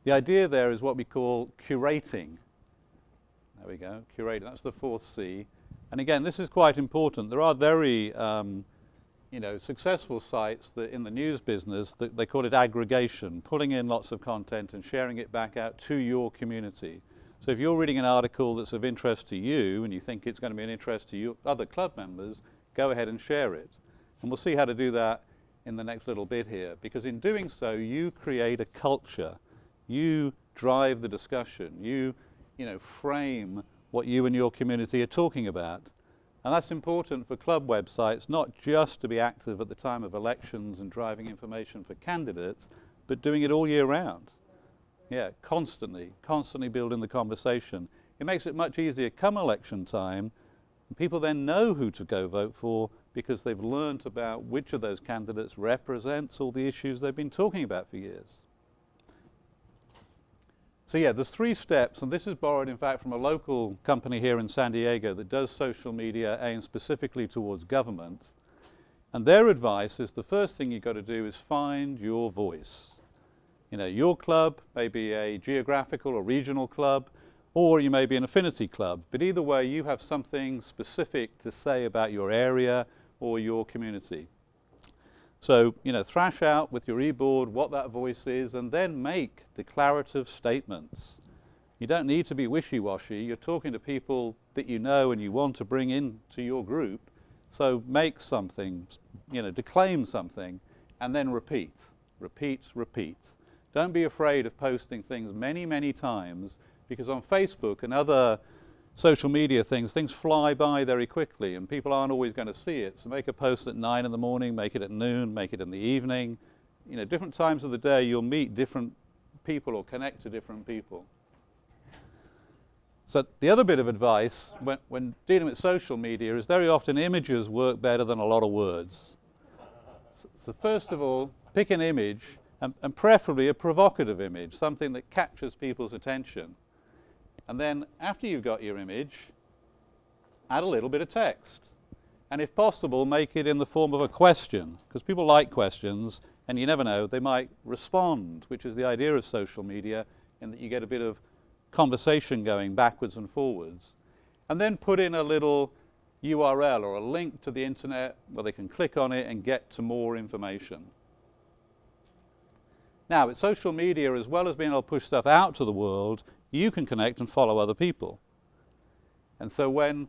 The idea there is what we call curating. There we go, curating, that's the 4th C. And again, this is quite important. There are very you know, successful sites that in the news business, that they call it aggregation, pulling in lots of content and sharing it back out to your community. So if you're reading an article that's of interest to you and you think it's going to be an interest to you, other club members, go ahead and share it. And we'll see how to do that in the next little bit here, because in doing so, you create a culture. You drive the discussion. You know, frame what you and your community are talking about. And that's important for club websites, not just to be active at the time of elections and driving information for candidates, but doing it all year round. Yeah, constantly building the conversation. It makes it much easier come election time, and people then know who to go vote for because they've learned about which of those candidates represents all the issues they've been talking about for years. So yeah, there's 3 steps, and this is borrowed in fact from a local company here in San Diego that does social media aimed specifically towards government. And their advice is the first thing you've got to do is find your voice. You know, your club may be a geographical or regional club, or you may be an affinity club, but either way you have something specific to say about your area or your community. So, you know, thrash out with your e-board what that voice is and then make declarative statements. You don't need to be wishy-washy. You're talking to people that you know and you want to bring into your group. So make something, you know, declaim something and then repeat, repeat, repeat. Don't be afraid of posting things many, many times, because on Facebook and other social media things fly by very quickly and people aren't always going to see it. So make a post at 9 in the morning, make it at noon, make it in the evening. You know, different times of the day you'll meet different people or connect to different people. So the other bit of advice when dealing with social media is very often images work better than a lot of words. So first of all, pick an image and preferably a provocative image, something that captures people's attention. And then after you've got your image, add a little bit of text. And if possible, make it in the form of a question, because people like questions, and you never know, they might respond, which is the idea of social media, in that you get a bit of conversation going backwards and forwards. And then put in a little URL or a link to the internet where they can click on it and get to more information. Now, with social media, as well as being able to push stuff out to the world, you can connect and follow other people. And so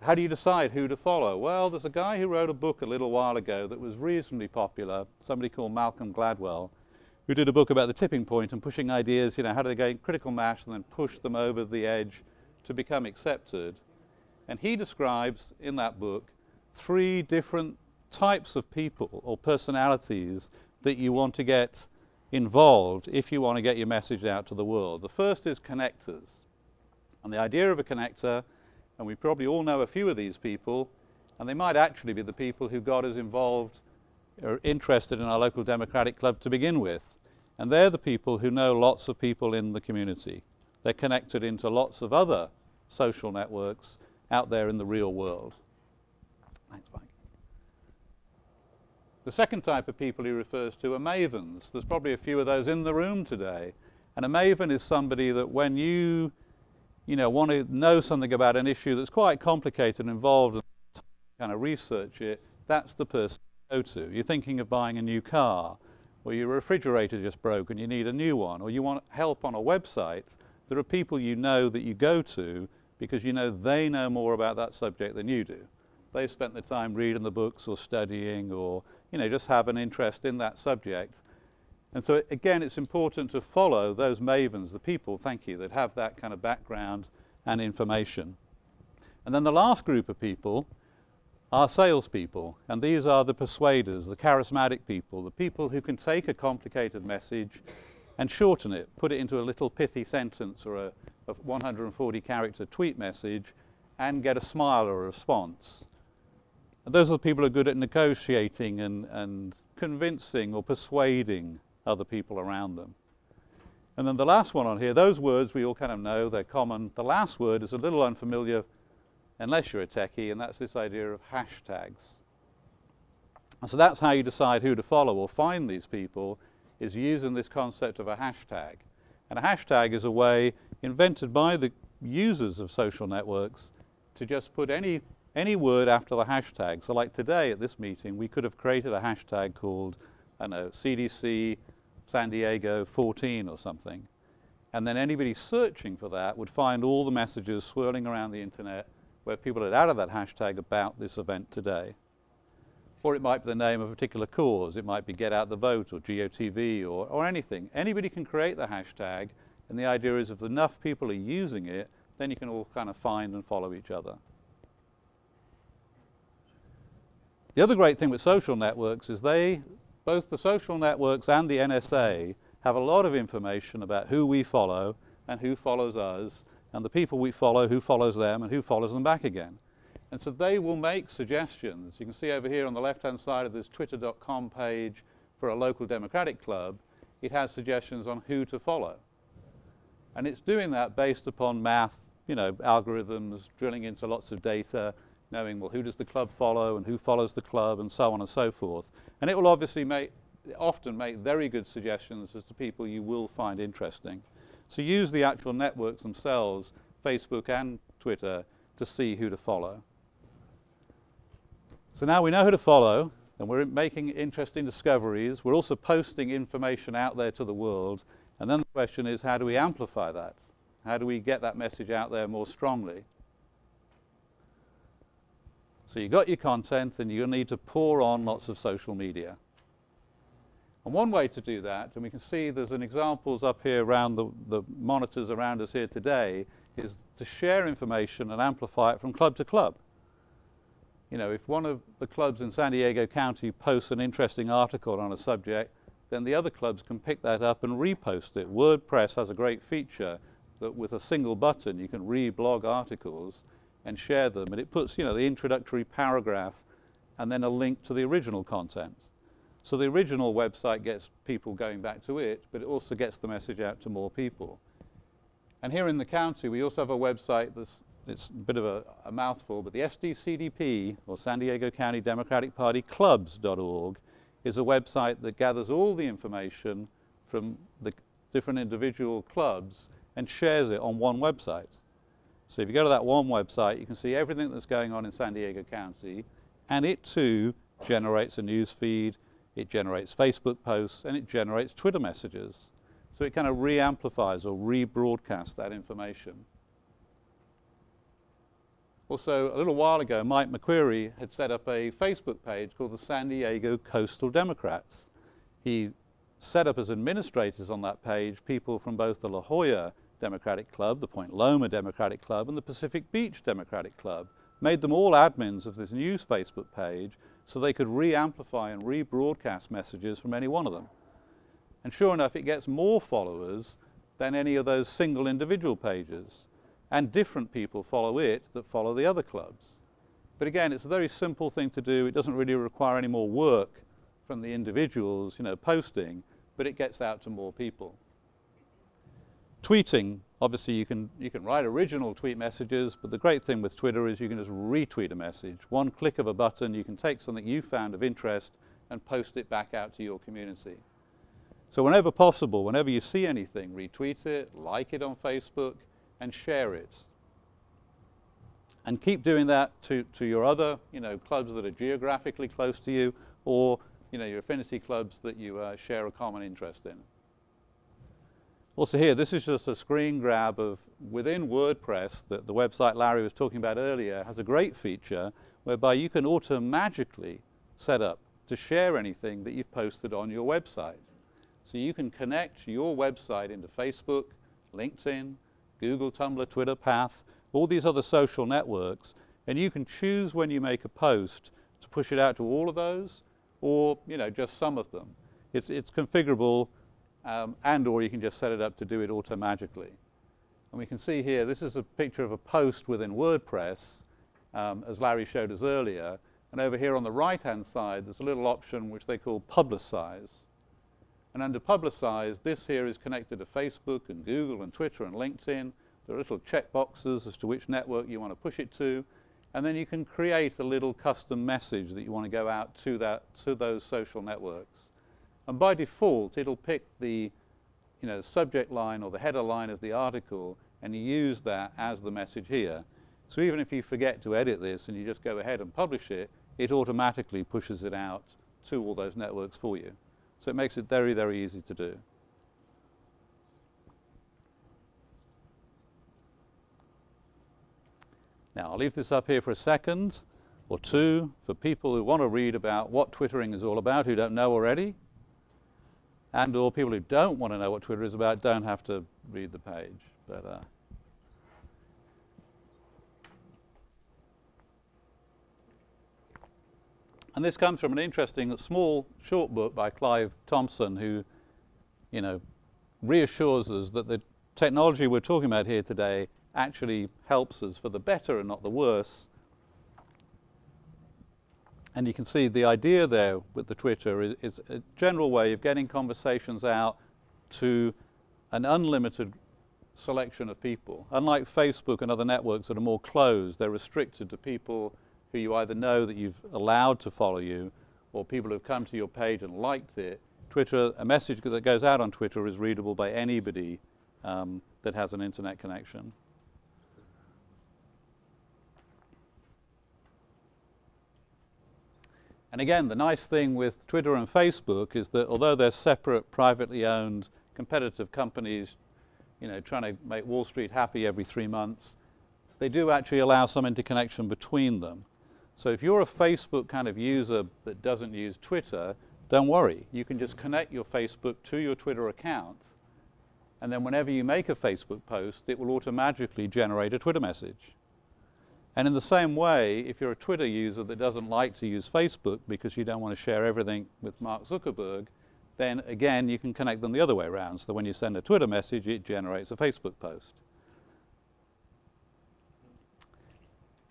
how do you decide who to follow? Well, there's a guy who wrote a book a little while ago that was reasonably popular, somebody called Malcolm Gladwell, who did a book about the tipping point and pushing ideas, you know, how do they gain critical mass and then push them over the edge to become accepted. And he describes in that book 3 different types of people or personalities that you want to get involved if you want to get your message out to the world. The first is connectors. And the idea of a connector, and we probably all know a few of these people, and they might actually be the people who got us involved or interested in our local Democratic Club to begin with. And they're the people who know lots of people in the community. They're connected into lots of other social networks out there in the real world. Thanks, Mike. The second type of people he refers to are mavens. There's probably a few of those in the room today. And a maven is somebody that when you want to know something about an issue that's quite complicated and involved and kind of research it, that's the person you go to. You're thinking of buying a new car, or your refrigerator just broke and you need a new one, or you want help on a website. There are people you know that you go to because you know they know more about that subject than you do. They've spent the time reading the books or studying, or just have an interest in that subject. And so again, it's important to follow those mavens, the people, thank you, that have that kind of background and information. And then the last group of people are salespeople, and these are the persuaders, the charismatic people, the people who can take a complicated message and shorten it, put it into a little pithy sentence or a 140-character tweet message and get a smile or a response. And those are the people who are good at negotiating and convincing or persuading other people around them. And then the last one on here, those words we all kind of know, they're common. The last word is a little unfamiliar unless you're a techie, and that's this idea of hashtags. And so that's how you decide who to follow or find these people, is using this concept of a hashtag. And a hashtag is a way invented by the users of social networks to just put any word after the hashtag. So like today at this meeting, we could have created a hashtag called, I don't know, CDCweb2014 or something. And then anybody searching for that would find all the messages swirling around the internet where people had added that hashtag about this event today. Or it might be the name of a particular cause. It might be Get Out the Vote or GOTV or anything. Anybody can create the hashtag, and the idea is if enough people are using it, then you can all kind of find and follow each other. The other great thing with social networks is both the social networks and the NSA have a lot of information about who we follow and who follows us, and the people we follow, who follows them, and who follows them back again. And so they will make suggestions. You can see over here on the left-hand side of this twitter.com page for a local Democratic club, it has suggestions on who to follow. And it's doing that based upon math, algorithms, drilling into lots of data, knowing, well, who does the club follow and who follows the club and so on and so forth. And it will obviously often make very good suggestions as to people you will find interesting. So use the actual networks themselves, Facebook and Twitter, to see who to follow. So now we know who to follow, and we're making interesting discoveries. We're also posting information out there to the world. And then the question is, how do we amplify that? How do we get that message out there more strongly? So you've got your content, and you'll need to pour on lots of social media. And one way to do that, and we can see there's an examples up here around the monitors around us here today, is to share information and amplify it from club to club. If one of the clubs in San Diego County posts an interesting article on a subject, then the other clubs can pick that up and repost it. WordPress has a great feature that with a single button you can reblog articles and share them, and it puts the introductory paragraph and then a link to the original content. So the original website gets people going back to it, but it also gets the message out to more people. And here in the county, we also have a website it's a bit of a mouthful, but the SDCDP, or San Diego County Democratic Party Clubs.org, is a website that gathers all the information from the different individual clubs and shares it on one website. So if you go to that one website, you can see everything that's going on in San Diego County, and it too generates a news feed, it generates Facebook posts, and it generates Twitter messages. So it kind of re-amplifies or rebroadcasts that information. Also, a little while ago, Mike McQuary had set up a Facebook page called the San Diego Coastal Democrats. He set up as administrators on that page people from both the La Jolla Democratic Club, the Point Loma Democratic Club, and the Pacific Beach Democratic Club. Made them all admins of this news Facebook page so they could re-amplify and rebroadcast messages from any one of them. And sure enough, it gets more followers than any of those single individual pages. And different people follow it that follow the other clubs. But again, it's a very simple thing to do. It doesn't really require any more work from the individuals, posting, but it gets out to more people. Tweeting, obviously you can write original tweet messages, but the great thing with Twitter is you can just retweet a message. One click of a button, you can take something you found of interest and post it back out to your community. So whenever possible, whenever you see anything, retweet it, like it on Facebook, and share it. And keep doing that to your other, clubs that are geographically close to you, or, your affinity clubs that you share a common interest in. Also here, this is just a screen grab of, within WordPress, the website Larry was talking about earlier, has a great feature whereby you can automatically set up to share anything that you've posted on your website. So you can connect your website into Facebook, LinkedIn, Google, Tumblr, Twitter, Path, all these other social networks, and you can choose when you make a post to push it out to all of those, or just some of them. It's configurable, and or you can just set it up to do it auto-magically. And we can see here, this is a picture of a post within WordPress, as Larry showed us earlier. And over here on the right-hand side, there's a little option which they call Publicize. And under Publicize, this here is connected to Facebook and Google and Twitter and LinkedIn. There are little check boxes as to which network you want to push it to. And then you can create a little custom message that you want to go out to those social networks. And by default, it'll pick the subject line or the header line of the article, and you use that as the message here. So even if you forget to edit this and you just go ahead and publish it, it automatically pushes it out to all those networks for you. So it makes it very, very easy to do. Now, I'll leave this up here for a second or two for people who want to read about what Twittering is all about, who don't know already, and or people who don't want to know what Twitter is about don't have to read the page. But and this comes from an interesting small short book by Clive Thompson, who reassures us that the technology we're talking about here today actually helps us for the better and not the worse. And you can see the idea there with the Twitter is a general way of getting conversations out to an unlimited selection of people. Unlike Facebook and other networks that are more closed, they're restricted to people who you either know that you've allowed to follow you, or people who've come to your page and liked it. Twitter, a message that goes out on Twitter is readable by anybody that has an internet connection. And again, the nice thing with Twitter and Facebook is that although they're separate, privately owned, competitive companies, trying to make Wall Street happy every 3 months, they do actually allow some interconnection between them. So if you're a Facebook kind of user that doesn't use Twitter, don't worry. You can just connect your Facebook to your Twitter account, and then whenever you make a Facebook post, it will automatically generate a Twitter message. And in the same way, if you're a Twitter user that doesn't like to use Facebook because you don't want to share everything with Mark Zuckerberg, then again, you can connect them the other way around. So when you send a Twitter message, it generates a Facebook post.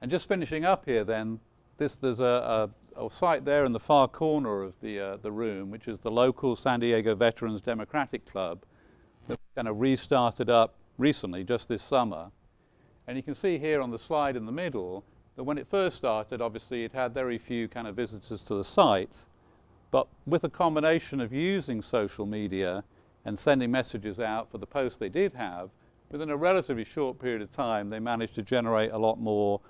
And just finishing up here then, there's a site there in the far corner of the room, which is the local San Diego Veterans Democratic Club that kind of restarted up recently, just this summer. And you can see here on the slide in the middle that when it first started, obviously it had very few kind of visitors to the site. But with a combination of using social media and sending messages out for the posts they did have, within a relatively short period of time, they managed to generate a lot more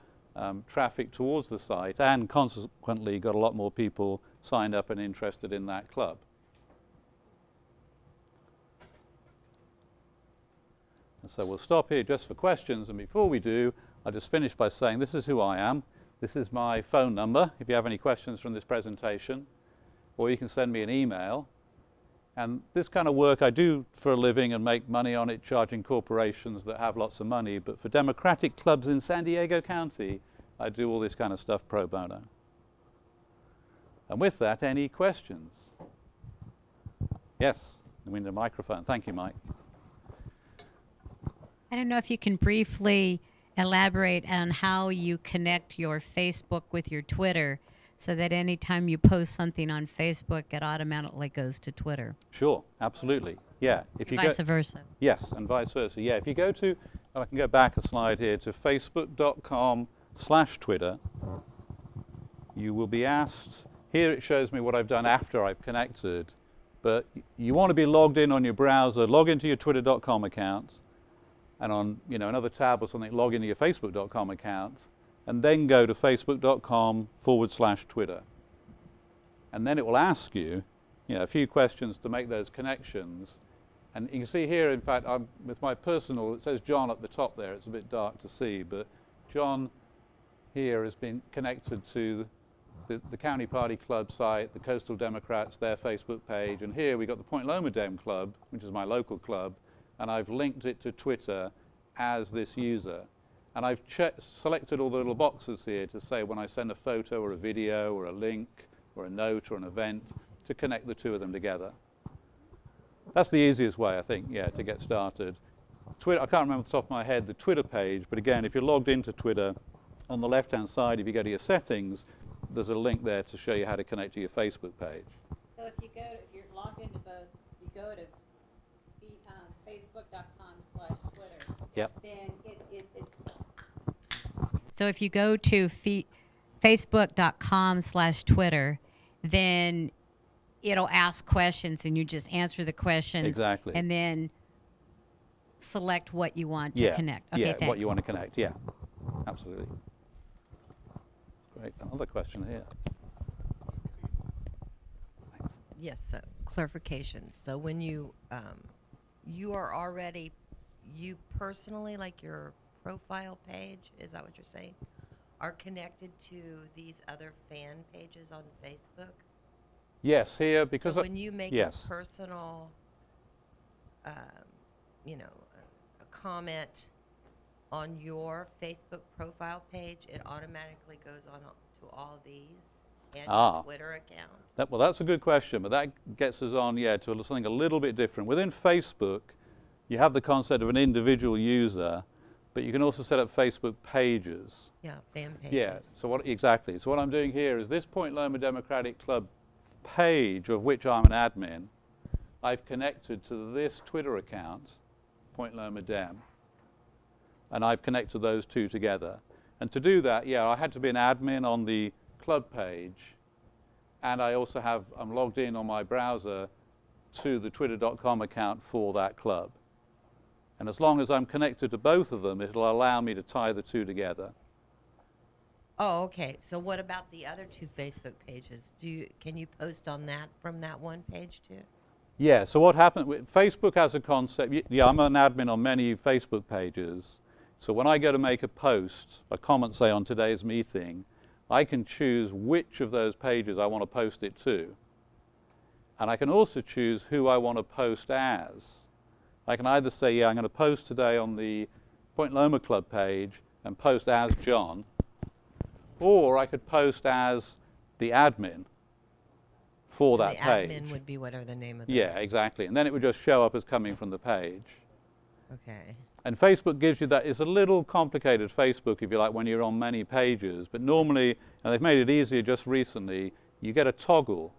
traffic towards the site, and consequently got a lot more people signed up and interested in that club. And so we'll stop here just for questions, and before we do, I'll just finish by saying this is who I am. This is my phone number if you have any questions from this presentation, or you can send me an email. And this kind of work I do for a living and make money on it, charging corporations that have lots of money, but for democratic clubs in San Diego County, I do all this kind of stuff pro bono. And with that, any questions? Yes, we need a microphone. Thank you, Mike. I don't know if you can briefly elaborate on how you connect your Facebook with your Twitter so that anytime you post something on Facebook, it automatically goes to Twitter. Sure, absolutely. Yeah. If you vice versa. Yes, and vice versa. Yeah, if you go to, I can go back a slide here, to facebook.com/Twitter, you will be asked, here it shows me what I've done after I've connected, But you want to be logged in on your browser, log into your twitter.com account, and on another tab or something, log into your facebook.com account, and then go to facebook.com/Twitter. And then it will ask you, a few questions to make those connections. And you can see here, in fact, with my personal, it says John at the top there. It's a bit dark to see, but John here has been connected to the County Party Club site, the Coastal Democrats, their Facebook page, and here we got the Point Loma Dem Club, which is my local club, and I've linked it to Twitter as this user. And I've selected all the little boxes here to say when I send a photo or a video or a link or a note or an event to connect the two of them together. That's the easiest way, I think, to get started. Twitter, I can't remember off the top of my head the Twitter page, but again, if you're logged into Twitter, on the left-hand side, if you go to your settings, there's a link there to show you how to connect to your Facebook page. So if you're logged into both, you go to facebook.com/Twitter. Yep. Then So if you go to facebook.com/Twitter, then it'll ask questions and you just answer the questions. Exactly. And then select what you want to connect. Okay, thanks. What you want to connect, absolutely. Great, another question here. Thanks. Yes, clarification. So when you are already, you personally, like your profile page, is that what you're saying, are connected to these other fan pages on Facebook? Yes, here, because so when you make a personal, a comment on your Facebook profile page, it automatically goes on to all these and your Twitter account? Well, that's a good question, but that gets us on, to something a little bit different. Within Facebook, you have the concept of an individual user, but you can also set up Facebook pages. Yeah, fan pages. Yeah, so what I'm doing here is this Point Loma Democratic Club page, of which I'm an admin, I've connected to this Twitter account, Point Loma Dem, and I've connected those two together. And to do that, I had to be an admin on the club page, and I also I'm logged in on my browser to the twitter.com account for that club. And as long as I'm connected to both of them, it'll allow me to tie the two together. Oh, okay. So what about the other two Facebook pages? Can you post on that from that one page too? Yeah, so what happened, Facebook has a concept, I'm an admin on many Facebook pages, so when I go to make a post, a comment say on today's meeting, I can choose which of those pages I want to post it to. And I can also choose who I want to post as. I can either say, I'm going to post today on the Point Loma Club page and post as John, or I could post as the admin for that page. The admin would be whatever the name of the Yeah, exactly. And then it would just show up as coming from the page. Okay. And Facebook gives you that. It's a little complicated, Facebook, if you like, when you're on many pages. But normally, and they've made it easier just recently, you get a toggle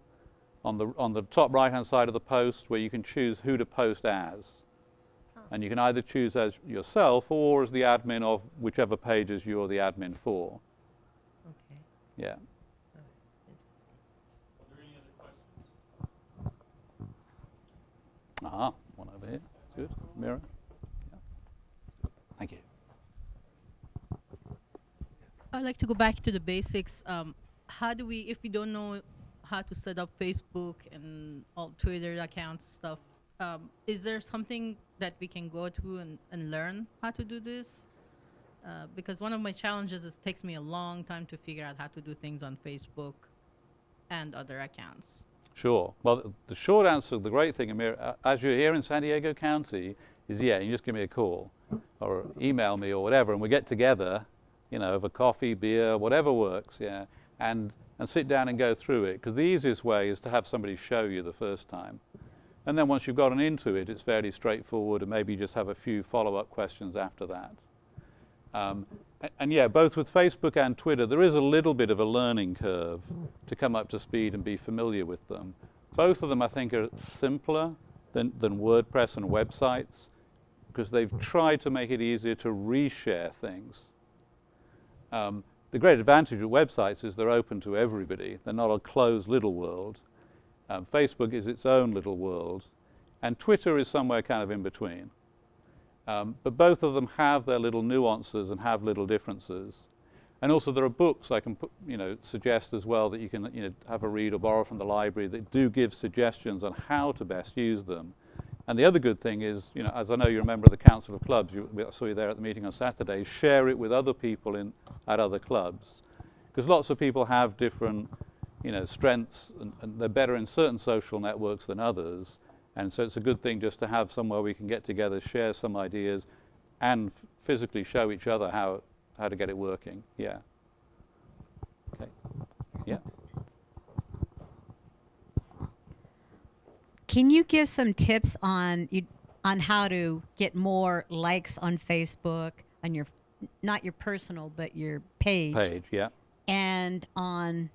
on the top right-hand side of the post where you can choose who to post as. And you can either choose as yourself or as the admin of whichever pages you're the admin for. Okay. Yeah. Are there any other questions? One over here. That's good. Mira. Yeah. Thank you. I'd like to go back to the basics. How do we, if we don't know how to set up Facebook and all Twitter accounts stuff, is there something that we can go to and learn how to do this? Because one of my challenges is it takes me a long time to figure out how to do things on Facebook and other accounts. Sure. Well, the short answer, the great thing, Amir, as you're here in San Diego County, is you just give me a call or email me or whatever, and we get together, over coffee, beer, whatever works, and sit down and go through it. Because the easiest way is to have somebody show you the first time. And then once you've gotten into it, it's fairly straightforward, and maybe you just have a few follow-up questions after that. And both with Facebook and Twitter, there is a little bit of a learning curve to come up to speed and be familiar with them. Both of them, I think, are simpler than WordPress and websites, because they've tried to make it easier to reshare things. The great advantage of websites is they're open to everybody. They're not a closed little world. Facebook is its own little world, and Twitter is somewhere kind of in between. But both of them have their little nuances and have little differences. And also there are books I can suggest as well that you can have a read or borrow from the library that do give suggestions on how to best use them. And the other good thing is, as I know you're a member of the Council of Clubs, I saw you there at the meeting on Saturday, share it with other people at other clubs. Because lots of people have different strengths, and they're better in certain social networks than others. And so it's a good thing just to have somewhere we can get together, share some ideas, and physically show each other how to get it working. Yeah. Okay. Yeah. Can you give some tips on how to get more likes on Facebook, on your, not your personal, but your page? Page, yeah. And on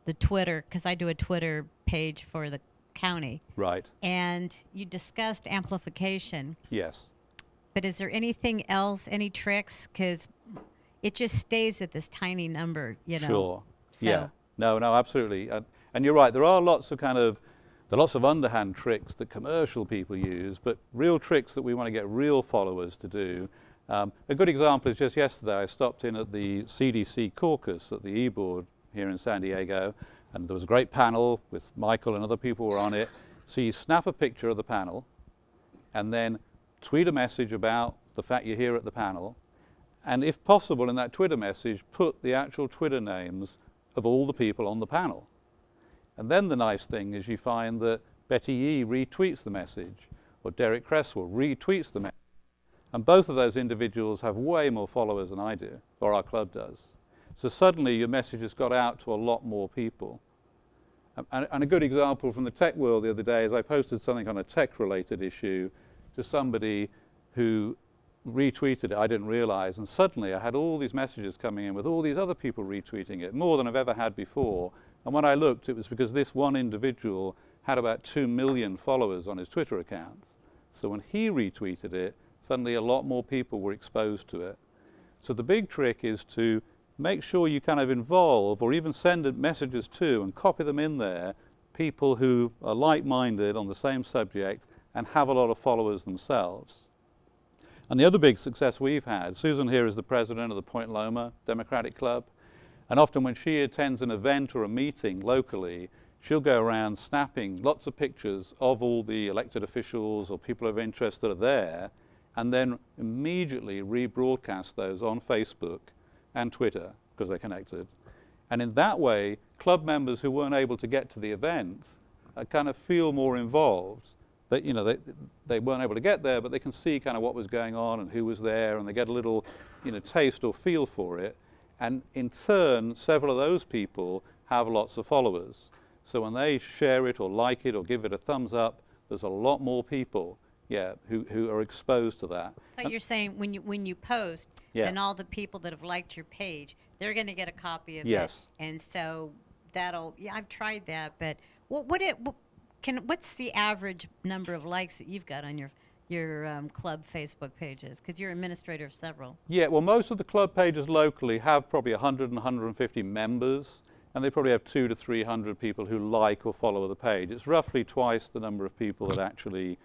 the Twitter, because I do a Twitter page for the county. Right. And you discussed amplification. Yes. But is there anything else, any tricks? Because it just stays at this tiny number, Sure. So. Yeah. No, absolutely. And you're right. There are lots of underhand tricks that commercial people use, but real tricks that we want to get real followers to do. A good example is just yesterday I stopped in at the CDC caucus at the e-board here in San Diego, and there was a great panel with Michael and other people were on it. So you snap a picture of the panel and then tweet a message about the fact you're here at the panel, and if possible in that Twitter message put the actual Twitter names of all the people on the panel. And then the nice thing is you find that Betty Yee retweets the message, or Derek Cresswell retweets the message. And both of those individuals have way more followers than I do, or our club does. So suddenly your message has got out to a lot more people. And a good example from the tech world the other day is I posted something on a tech-related issue to somebody who retweeted it, I didn't realize, and suddenly I had all these messages coming in with all these other people retweeting it, more than I've ever had before. And when I looked, it was because this one individual had about 2 million followers on his Twitter account. So when he retweeted it, suddenly a lot more people were exposed to it. So the big trick is to make sure you kind of involve or even send messages to and copy them in there, people who are like-minded on the same subject and have a lot of followers themselves. And the other big success we've had, Susan here is the president of the Point Loma Democratic Club, and often when she attends an event or a meeting locally, she'll go around snapping lots of pictures of all the elected officials or people of interest that are there, and then immediately rebroadcast those on Facebook and Twitter, because they're connected. And in that way, club members who weren't able to get to the event kind of feel more involved. That, they weren't able to get there, but they can see kind of what was going on and who was there, and they get a little taste or feel for it. And in turn, several of those people have lots of followers. So when they share it or like it or give it a thumbs up, there's a lot more people who are exposed to that. So you're saying when you post, then all the people that have liked your page, they're going to get a copy of it. And so that'll, I've tried that, but what's the average number of likes that you've got on your club Facebook pages? Because you're administrator of several. Yeah, well, most of the club pages locally have probably 100 and 150 members, and they probably have 200 to 300 people who like or follow the page. It's roughly twice the number of people that actually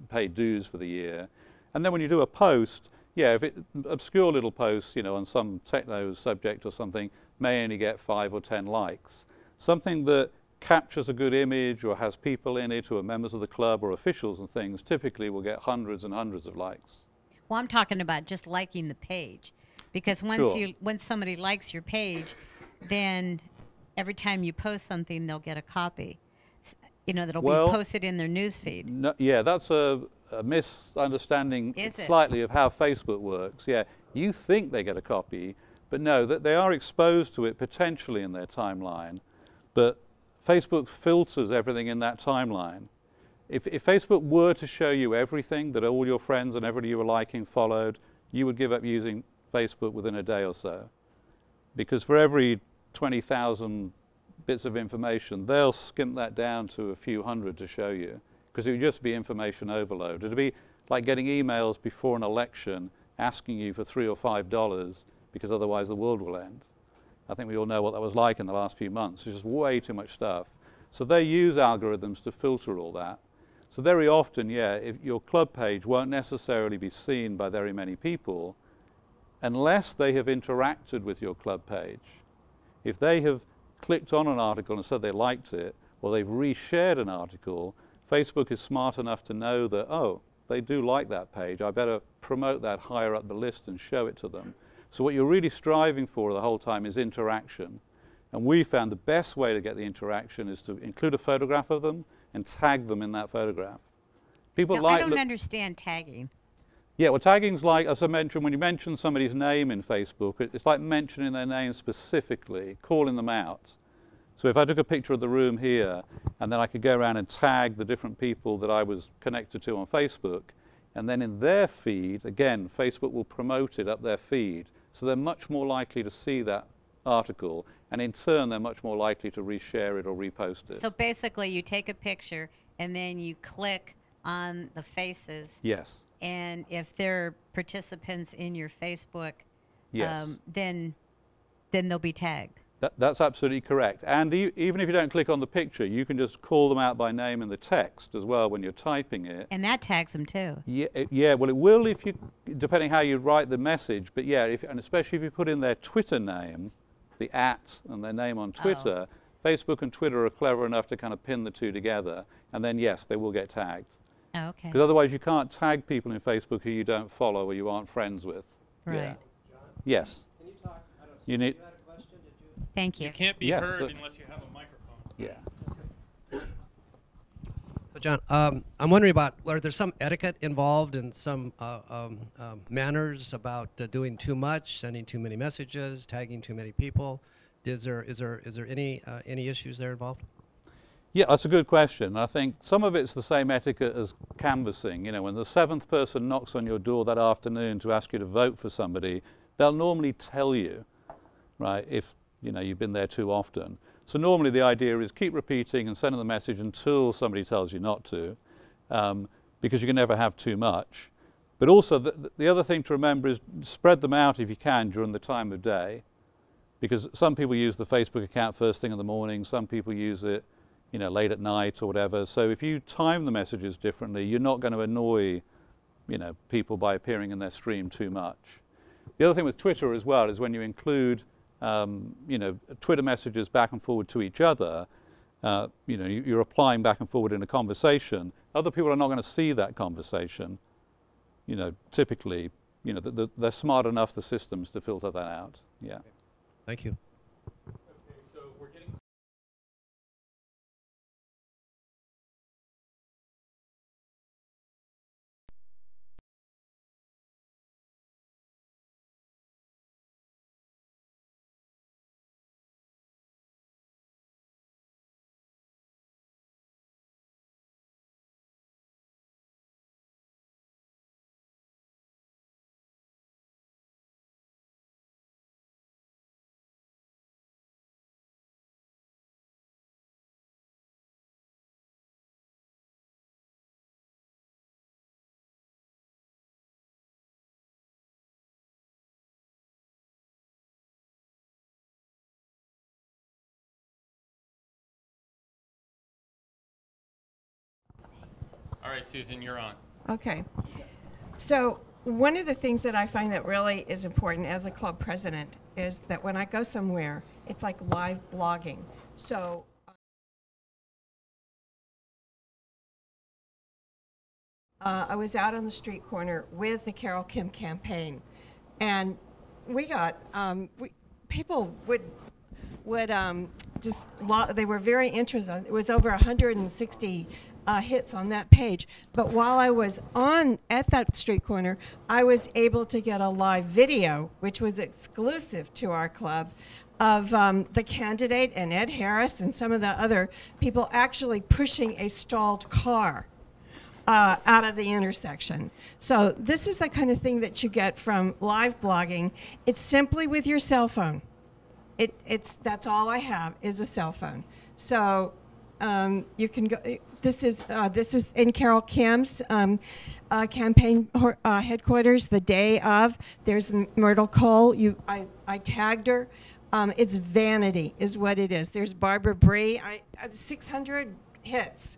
pay dues for the year. And then when you do a post, if it obscure little posts, on some techno subject or something, may only get 5 or 10 likes. Something that captures a good image or has people in it who are members of the club or officials and things typically will get hundreds and hundreds of likes. Well, I'm talking about just liking the page, because once somebody likes your page, then every time you post something, they'll get a copy. That'll be posted in their newsfeed. No, that's a misunderstanding slightly of how Facebook works. You think they get a copy, but no, that they are exposed to it potentially in their timeline, but Facebook filters everything in that timeline. If Facebook were to show you everything that all your friends and everybody you were liking followed, you would give up using Facebook within a day or so. Because for every 20,000 bits of information, they'll skimp that down to a few hundred to show you, because it would just be information overload. It would be like getting emails before an election asking you for $3 or $5 because otherwise the world will end. I think we all know what that was like in the last few months. There's just way too much stuff. So they use algorithms to filter all that. So very often, yeah, if your club page won't necessarily be seen by very many people unless they have interacted with your club page. If they have clicked on an article and said they liked it, or they've reshared an article, Facebook is smart enough to know that, oh, they do like that page, I better promote that higher up the list and show it to them. So what you're really striving for the whole time is interaction. And we found the best way to get the interaction is to include a photograph of them and tag them in that photograph. People I don't understand tagging. Yeah, well, tagging's like, as I mentioned, when you mention somebody's name in Facebook, it's like mentioning their name specifically, calling them out. So if I took a picture of the room here, and then I could go around and tag the different people that I was connected to on Facebook, and then in their feed, again, Facebook will promote it up their feed. So they're much more likely to see that article, and in turn, they're much more likely to reshare it or repost it. So basically, you take a picture, and then you click on the faces. Yes. And if they're participants in your Facebook, yes. Then they'll be tagged. That's absolutely correct. And even if you don't click on the picture, you can just call them out by name in the text as well when you're typing it. And that tags them too. Yeah, well, it will if you, depending how you write the message. But yeah, and especially if you put in their Twitter name, the @ and their name on Twitter, Facebook and Twitter are clever enough to kind of pin the two together. And then, yes, they will get tagged. Oh, okay. Because otherwise you can't tag people in Facebook who you don't follow or you aren't friends with. Right. Yeah. Yes. Can you talk? You need. Thank you. You can't be heard unless you have a microphone. Yeah. So John, I'm wondering about, are there some etiquette involved and some manners about doing too much, sending too many messages, tagging too many people? Is there any issues there involved? Yeah, that's a good question. I think some of it's the same etiquette as canvassing. You know, when the 7th person knocks on your door that afternoon to ask you to vote for somebody, they'll normally tell you, right, if you know you've been there too often. So normally the idea is keep repeating and sending the message until somebody tells you not to, because you can never have too much. But also the other thing to remember is spread them out if you can during the time of day, because some people use the Facebook account first thing in the morning, some people use it, you know, late at night or whatever. So if you time the messages differently, you're not going to annoy, you know, people by appearing in their stream too much. The other thing with Twitter as well is when you include you know, Twitter messages back and forward to each other, you know, you're replying back and forward in a conversation. Other people are not going to see that conversation. You know, typically, you know, they're smart enough, the systems, to filter that out. Yeah. Thank you. Okay, so we're getting. All right, Susan, you're on. Okay. So one of the things that I find that really is important as a club president is that when I go somewhere, it's like live blogging. So I was out on the street corner with the Carol Kim campaign, and we got people would just they were very interested. It was over 160 hits on that page. But while I was at that street corner, I was able to get a live video, which was exclusive to our club, of the candidate and Ed Harris and some of the other people actually pushing a stalled car out of the intersection. So this is the kind of thing that you get from live blogging. It's simply with your cell phone. That's all I have is a cell phone. So you can go. This is in Carol Kim's campaign headquarters the day of. There's Myrtle Cole. I tagged her. It's vanity is what it is. There's Barbara Bree, 600 hits.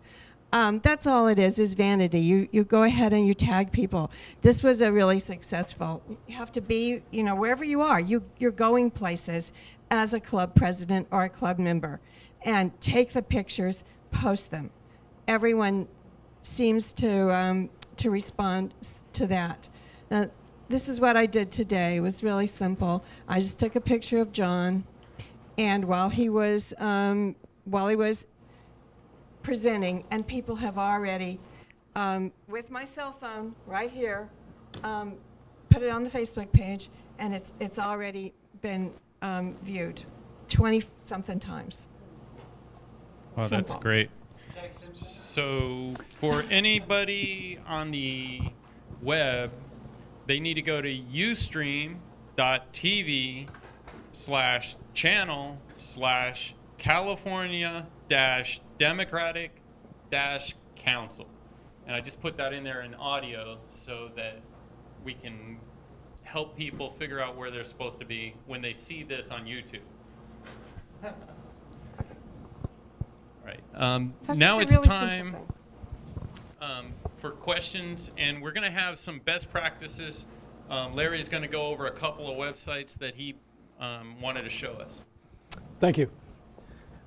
That's all it is vanity. You go ahead and you tag people. This was a really successful. You have to be, wherever you are, you're going places as a club president or a club member. And take the pictures, post them. Everyone seems to respond to that. Now, this is what I did today. It was really simple. I just took a picture of John, and while he was presenting, and people have already, with my cell phone right here, put it on the Facebook page, and it's already been viewed 20-something times. Wow, that's Simple. great. So for anybody on the web, they need to go to ustream.tv/channel/California-Democratic-Council. And I just put that in there in audio so that we can help people figure out where they're supposed to be when they see this on YouTube. Right. Now it's really time for questions, and we're going to have some best practices. Larry's going to go over a couple of websites that he wanted to show us. Thank you.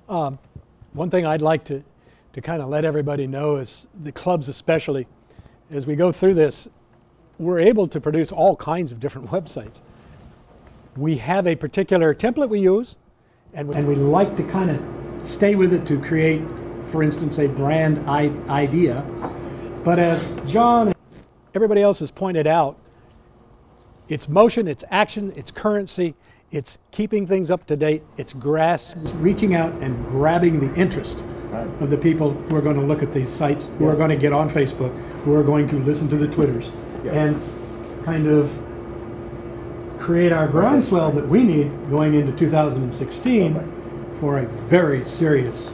One thing I'd like to kind of let everybody know is the clubs especially, as we go through this, we're able to produce all kinds of different websites. We have a particular template we use, and we like to kind of stay with it to create, for instance, a brand idea. But as John and everybody else has pointed out, it's motion, it's action, it's currency, it's keeping things up to date, it's reaching out and grabbing the interest of the people who are going to look at these sites, who are going to get on Facebook, who are going to listen to the Twitters, and kind of create our groundswell that we need going into 2016 for a very serious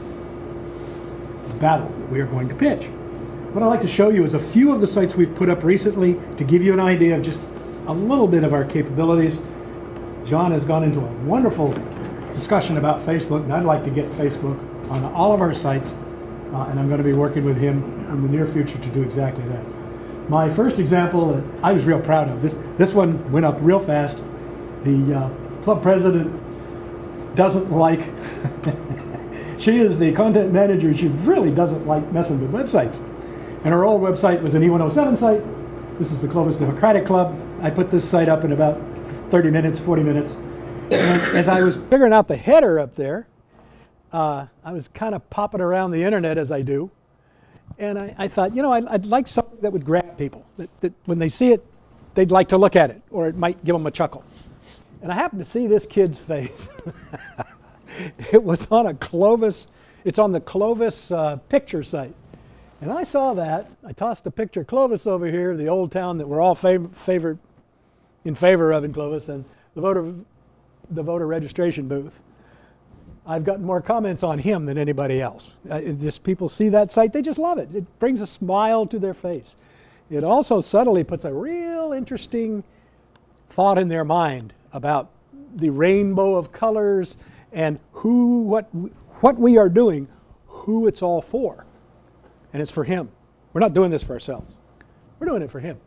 battle that we are going to pitch. What I'd like to show you is a few of the sites we've put up recently to give you an idea of just a little bit of our capabilities. John has gone into a wonderful discussion about Facebook, and I'd like to get Facebook on all of our sites, and I'm going to be working with him in the near future to do exactly that. My first example that I was real proud of, this one went up real fast. The club president doesn't like, she is the content manager, she really doesn't like messing with websites. And her old website was an E107 site. This is the Clovis Democratic Club. I put this site up in about 30 minutes, 40 minutes. And as I was figuring out the header up there, I was kind of popping around the internet as I do. And I thought, I'd like something that would grab people, that when they see it, they'd like to look at it, or it might give them a chuckle. And I happened to see this kid's face. It was on it's on the Clovis picture site. And I saw that. I tossed a picture of Clovis over here, the old town that we're all in favor of in Clovis, and the voter registration booth. I've gotten more comments on him than anybody else. Just people see that site, they just love it. It brings a smile to their face. It also subtly puts a real interesting thought in their mind about the rainbow of colors and what we are doing, who it's all for. And it's for him. We're not doing this for ourselves. We're doing it for him.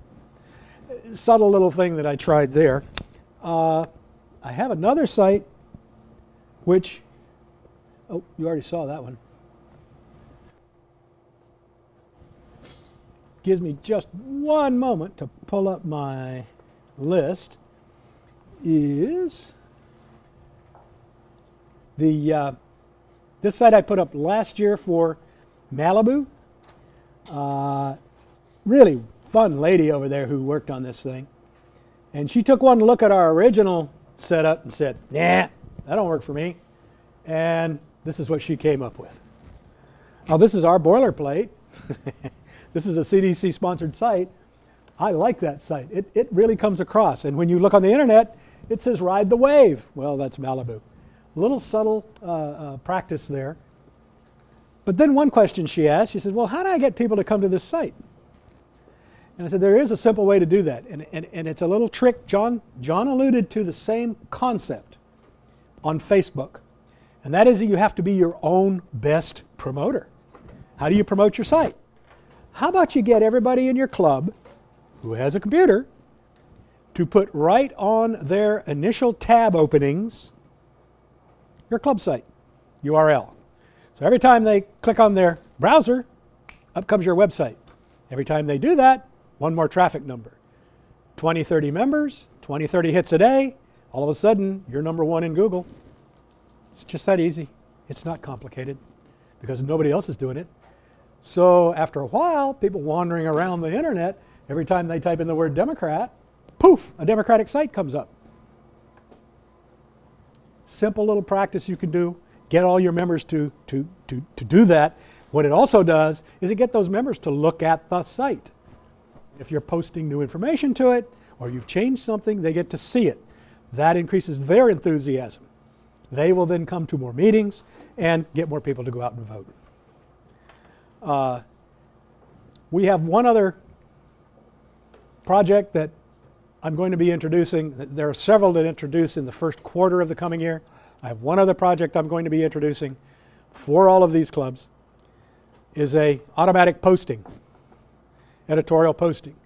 Subtle little thing that I tried there. I have another site which, oh, you already saw that one. Gives me just one moment to pull up my list. Is the this site I put up last year for Malibu. Really fun lady over there who worked on this thing, and she took one look at our original setup and said, "Nah, that don't work for me." And this is what she came up with. Now this is our boilerplate. This is a CDC sponsored site. I like that site. It really comes across, and when you look on the internet, it says "Ride the Wave." Well, that's Malibu. Little subtle practice there. But then one question she asked, she said, well, how do I get people to come to this site? And I said, there is a simple way to do that. And it's a little trick. John alluded to the same concept. on Facebook. And that is that you have to be your own best promoter. How do you promote your site? How about you get everybody in your club who has a computer to put right on their initial tab openings your club site URL. So every time they click on their browser, up comes your website. Every time they do that, one more traffic number. 20, 30 members, 20, 30 hits a day, all of a sudden you're #1 in Google. It's just that easy. It's not complicated because nobody else is doing it. So after a while, people wandering around the internet, every time they type in the word Democrat, poof, a Democratic site comes up. Simple little practice you can do. Get all your members to do that. What it also does is it get those members to look at the site. If you're posting new information to it or you've changed something, they get to see it. That increases their enthusiasm. They will then come to more meetings and get more people to go out and vote. We have one other project that I'm going to be introducing. There are several to introduce in the first quarter of the coming year. I have one other project I'm going to be introducing for all of these clubs. Is a automatic posting, editorial posting.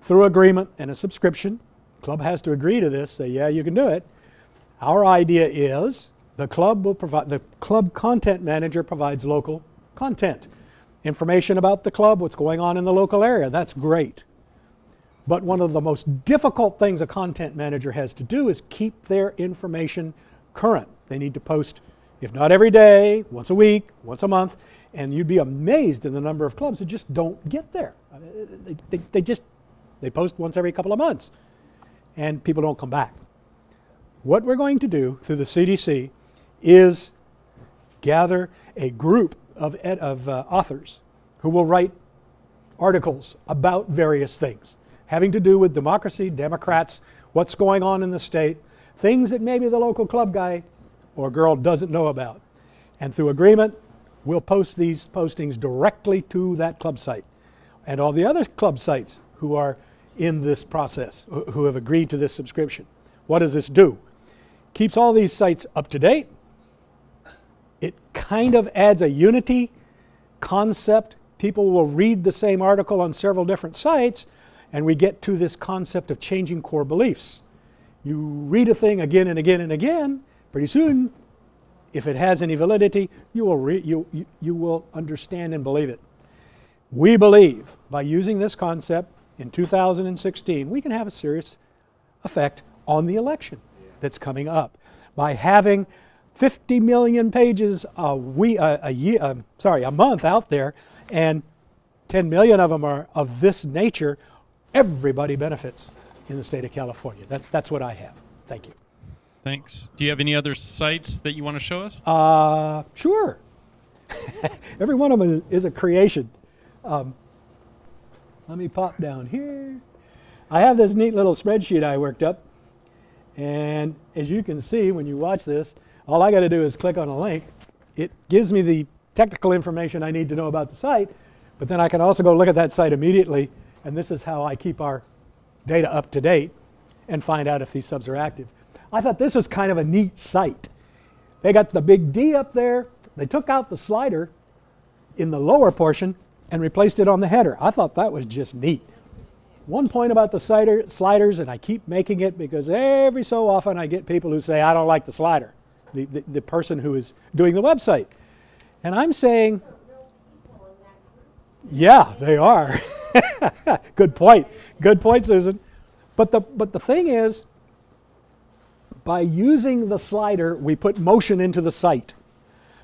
Through agreement and a subscription, club has to agree to this, say, yeah, you can do it. Our idea is the club content manager provides local content. Information about the club, what's going on in the local area, that's great. But one of the most difficult things a content manager has to do is keep their information current. They need to post, if not every day, once a week, once a month, and you'd be amazed in the number of clubs that just don't get there. They post once every couple of months, and people don't come back. What we're going to do through the CDC is gather a group of authors who will write articles about various things having to do with democracy, Democrats, what's going on in the state, things that maybe the local club guy or girl doesn't know about. And through agreement, we'll post these postings directly to that club site. And all the other club sites who are in this process, who have agreed to this subscription. What does this do? Keeps all these sites up to date. It kind of adds a unity concept. People will read the same article on several different sites, and we get to this concept of changing core beliefs. You read a thing again and again and again, pretty soon, if it has any validity, you will understand and believe it. We believe by using this concept in 2016, we can have a serious effect on the election that's coming up. By having 50 million pages a month out there, and 10 million of them are of this nature, everybody benefits in the state of California. That's what I have. Thank you. Thanks. Do you have any other sites that you want to show us? Sure. Every one of them is a creation. Let me pop down here. I have this neat little spreadsheet I worked up. And as you can see when you watch this, all I got to do is click on a link. It gives me the technical information I need to know about the site, but then I can also go look at that site immediately, and this is how I keep our data up to date and find out if these subs are active. I thought this was kind of a neat site. They got the big D up there. They took out the slider in the lower portion and replaced it on the header. I thought that was just neat. One point about the sliders, and I keep making it because every so often I get people who say, I don't like the slider, the person who is doing the website. And I'm saying, yeah, they are. Good point. Good point, Susan. But the thing is, by using the slider, we put motion into the site.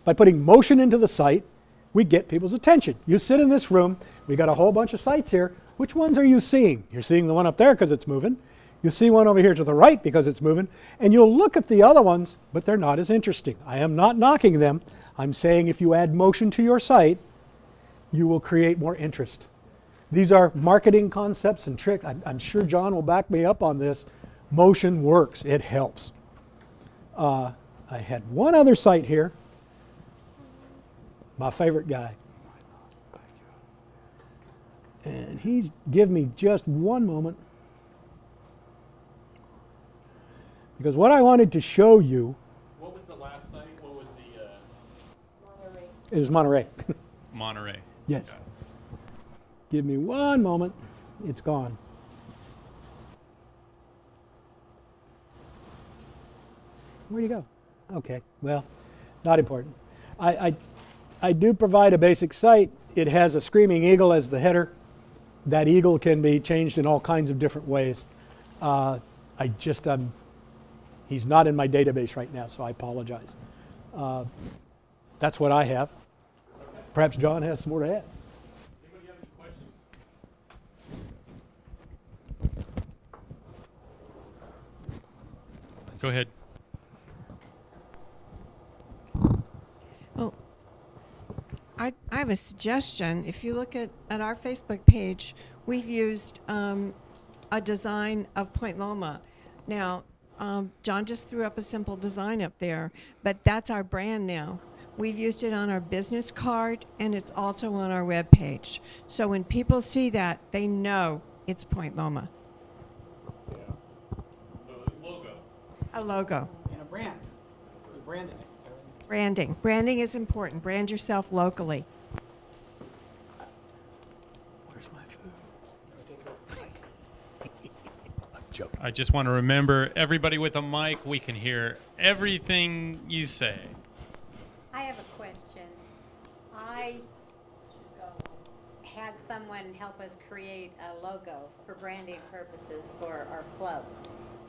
By putting motion into the site, we get people's attention. You sit in this room, we got a whole bunch of sites here. Which ones are you seeing? You're seeing the one up there because it's moving. You see one over here to the right because it's moving. And you'll look at the other ones, but they're not as interesting. I am not knocking them. I'm saying if you add motion to your site, you will create more interest. These are marketing concepts and tricks. I'm sure John will back me up on this. Motion works. It helps. I had one other site here. My favorite guy. And he's give me just one moment. Because what I wanted to show you. What It was Monterey. Monterey. Yes. Give me one moment. It's gone. Where'd you go? Okay, well, not important. I do provide a basic site. It has a screaming eagle as the header. That eagle can be changed in all kinds of different ways. He's not in my database right now, so I apologize. That's what I have. Perhaps John has some more to add. Anybody have any questions? Go ahead. Well, I have a suggestion. If you look at our Facebook page, we've used a design of Point Loma. Now, John just threw up a simple design up there, but that's our brand now. We've used it on our business card, and it's also on our web page. So when people see that, they know it's Point Loma. Yeah. So a logo. A logo. And a brand. Branding. Branding. Branding is important. Brand yourself locally. Where's my food? I'm joking. I just want to remember, everybody with a mic, we can hear everything you say. I have a question. I had someone help us create a logo for branding purposes for our club.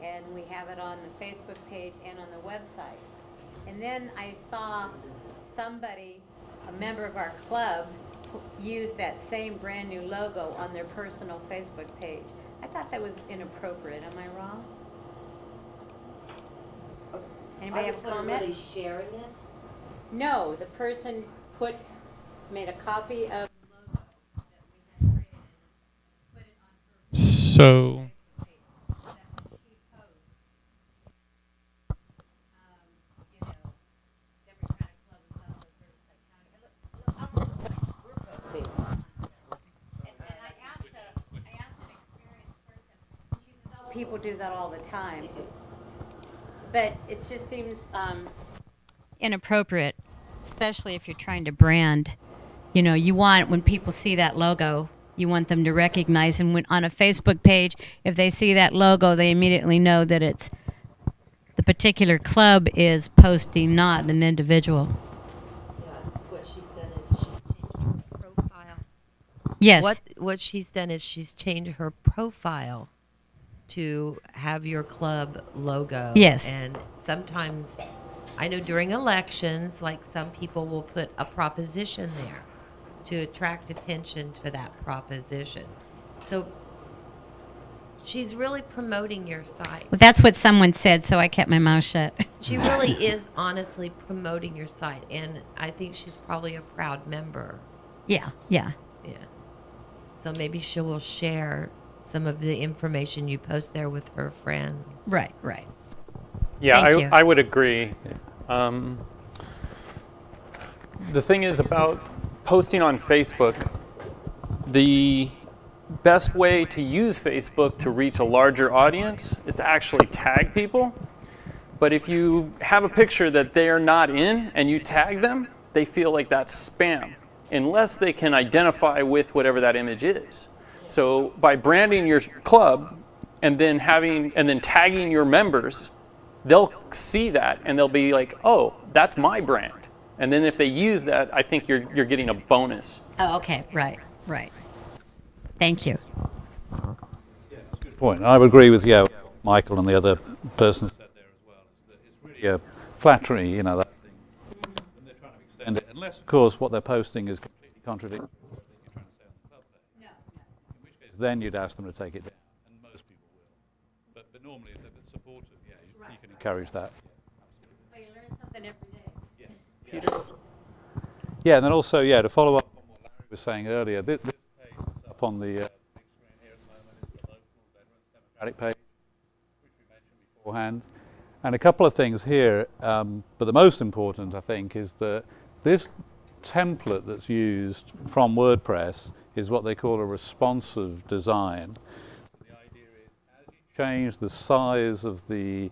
And we have it on the Facebook page and on the website. And then I saw somebody, a member of our club, use that same brand new logo on their personal Facebook page. I thought that was inappropriate. Am I wrong? Anybody have a comment? Really sharing it? No, the person made a copy of the logo that we had created, put it on her So. People do that all the time, but it just seems inappropriate, especially if you're trying to brand. You know, you want, when people see that logo, you want them to recognize, and when on a Facebook page, if they see that logo, they immediately know that it's the particular club is posting, not an individual. Yeah, what she's done is she's changed her profile. Yes. What she's done is she's changed her profile to have your club logo. Yes. And sometimes, I know during elections, like some people will put a proposition there to attract attention to that proposition. So she's really promoting your site. Well, that's what someone said, so I kept my mouth shut. She really is honestly promoting your site, and I think she's probably a proud member. Yeah, yeah. Yeah. So maybe she will share some of the information you post there with her friend. Right, right. Yeah, Thank you. I would agree. The thing is about posting on Facebook, the best way to use Facebook to reach a larger audience is to actually tag people. But if you have a picture that they are not in and you tag them, they feel like that's spam, unless they can identify with whatever that image is. So by branding your club and then tagging your members, they'll see that and they'll be like, oh, that's my brand. And then if they use that, I think you're getting a bonus. Oh, okay, right, right. Thank you. Yeah, that's a good point. I would agree with Michael and the other person said there as well. It's really flattery, you know, that thing. And they're trying to extend it. Unless, of course, what they're posting is completely contradictory to what you're trying to say on the club page. No. In which case, then you'd ask them to take it down, and most people will. But normally, if they're supportive, you can encourage that. Well, you learn something every day. Yes. Peter? Yeah, and then also, to follow up on what Larry was saying earlier, this page that's up on the big screen here at the moment is the local Veterans Democratic page, which we mentioned beforehand. And a couple of things here, but the most important, I think, is that this template that's used from WordPress is what they call a responsive design. So the idea is, as you change the size of the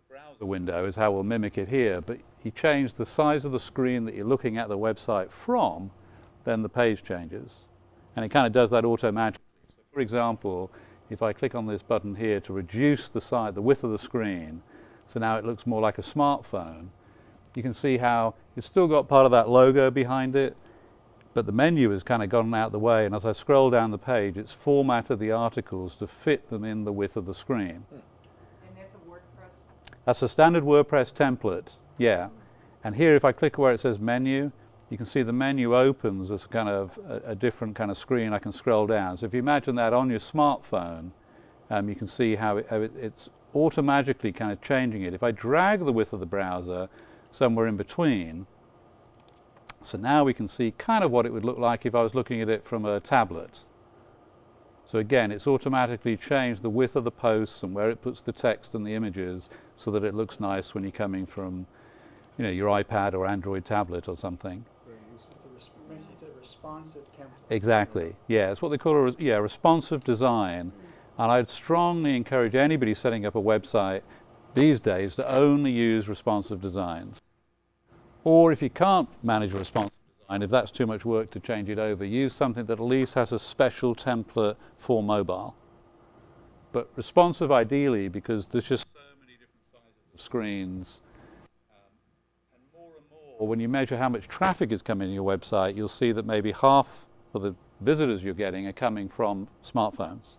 browser window, is how we'll mimic it here, but you change the size of the screen that you're looking at the website from, then the page changes. And it kind of does that automatically. So for example, if I click on this button here to reduce the width of the screen, so now it looks more like a smartphone, you can see how it's still got part of that logo behind it, but the menu has kind of gone out the way, and as I scroll down the page, it's formatted the articles to fit them in the width of the screen. And that's a WordPress? That's a standard WordPress template, yeah. And here, if I click where it says menu, you can see the menu opens as kind of a different kind of screen. I can scroll down. So if you imagine that on your smartphone, you can see how it's automatically kind of changing it. If I drag the width of the browser somewhere in between, so now we can see kind of what it would look like if I was looking at it from a tablet. So again, it's automatically changed the width of the posts and where it puts the text and the images so that it looks nice when you're coming from, you know, your iPad or Android tablet or something. It's a responsive template. Exactly. Yeah, it's what they call a responsive design. And I'd strongly encourage anybody setting up a website these days to only use responsive designs. Or if you can't manage a responsive design, if that's too much work to change it over, use something that at least has a special template for mobile. But responsive ideally, because there's just so many different sizes of screens. And more, when you measure how much traffic is coming to your website, you'll see that maybe half of the visitors you're getting are coming from smartphones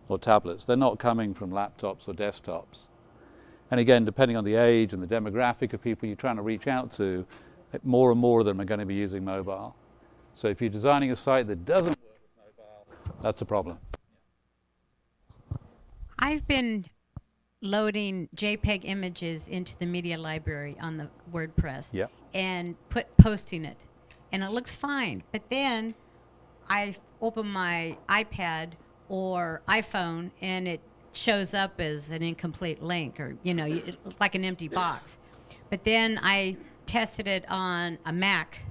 or tablets. They're not coming from laptops or desktops. And again, depending on the age and the demographic of people you're trying to reach out to, more and more of them are going to be using mobile. So if you're designing a site that doesn't work with mobile, that's a problem. I've been loading JPEG images into the media library on the WordPress and posting it, and it looks fine. But then I open my iPad or iPhone and it shows up as an incomplete link, or like an empty box. But then I tested it on a Mac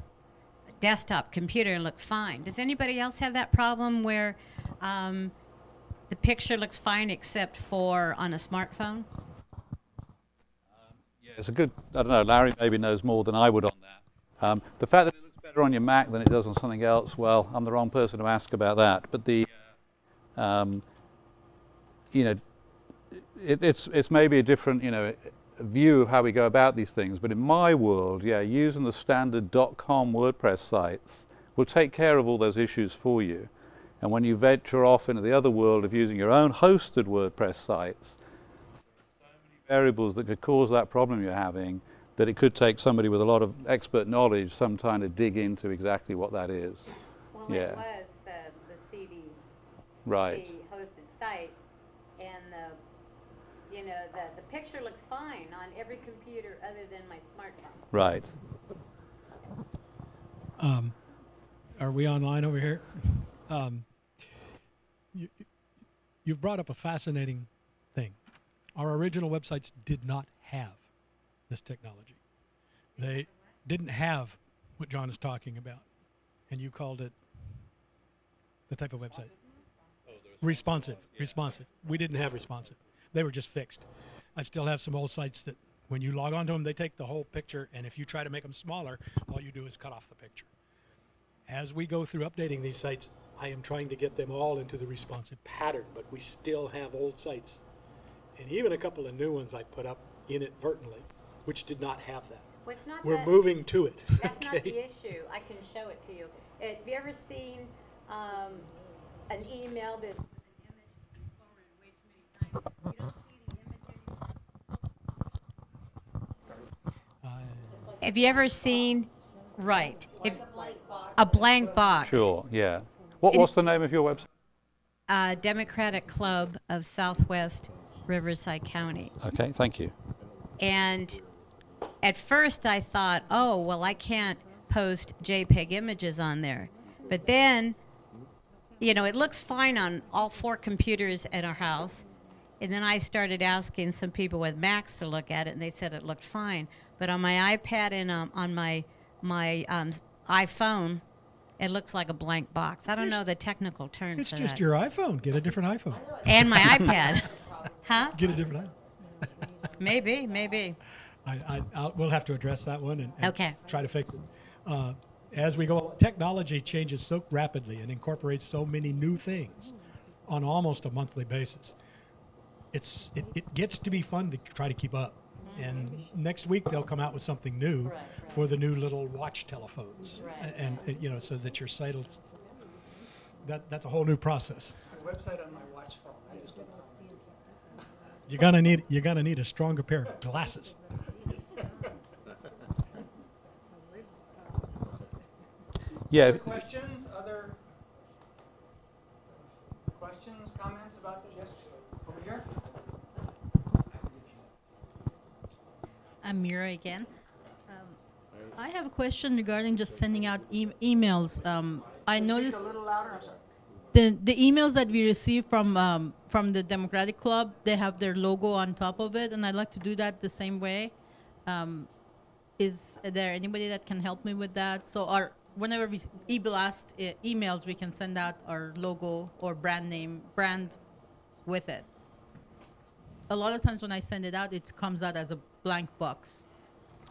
desktop computer and it looked fine. Does anybody else have that problem where the picture looks fine except for on a smartphone? Yeah, it's a good, I don't know, Larry maybe knows more than I would on that. The fact that it looks better on your Mac than it does on something else, well, I'm the wrong person to ask about that. But the it's maybe a different, view of how we go about these things. But in my world, yeah, using the standard .com WordPress sites will take care of all those issues for you. And when you venture off into the other world of using your own hosted WordPress sites, there are so many variables that could cause that problem you're having that it could take somebody with a lot of expert knowledge some time to dig into exactly what that is. Well, yeah. it was the CD right. hosted site, and the picture looks fine on every computer other than my smartphone. Right. Are we online over here? You've brought up a fascinating thing. Our original websites did not have this technology. They didn't have what John is talking about, and you called it the type of website. Responsive. Responsive. We didn't have responsive. They were just fixed. I still have some old sites that when you log on to them, they take the whole picture, and if you try to make them smaller, all you do is cut off the picture. As we go through updating these sites, I am trying to get them all into the responsive pattern, but we still have old sites. And even a couple of new ones I put up inadvertently, which did not have that. Well, it's not We're moving to it. That's not the issue. I can show it to you. Have you ever seen an email that an image forwarded way too many times? You don't see the image anymore? Have you ever seen, right, a blank box? Sure, yeah. What's the name of your website? Democratic Club of Southwest Riverside County. Okay, thank you. And at first I thought, oh, well, I can't post JPEG images on there. But then, it looks fine on all 4 computers at our house. And then I started asking some people with Macs to look at it, and they said it looked fine. But on my iPad and on my iPhone, it looks like a blank box. I don't know the technical terms It's for just that. your iPhone. Get a different iPhone. And my iPad. Huh? Get a different iPhone. Maybe. We'll have to address that one and Okay. try to fix it. As we go, technology changes so rapidly and incorporates so many new things on almost a monthly basis. It gets to be fun to try to keep up. And next week they'll come out with something new for the new little watch telephones, and you know, so that your site will. That's a whole new process. The website on my watch phone. I just don't know. You're gonna need a stronger pair of glasses. Yeah. Other questions? Other questions, comments about the, yes, over here? I'm Mira again. I have a question regarding just sending out emails. I noticed a little louder, I'm sorry. the emails that we receive from the Democratic Club, they have their logo on top of it, and I'd like to do that the same way. Is there anybody that can help me with that? So whenever we e-blast emails, we can send out our logo or brand with it. A lot of times when I send it out, it comes out as a blank box.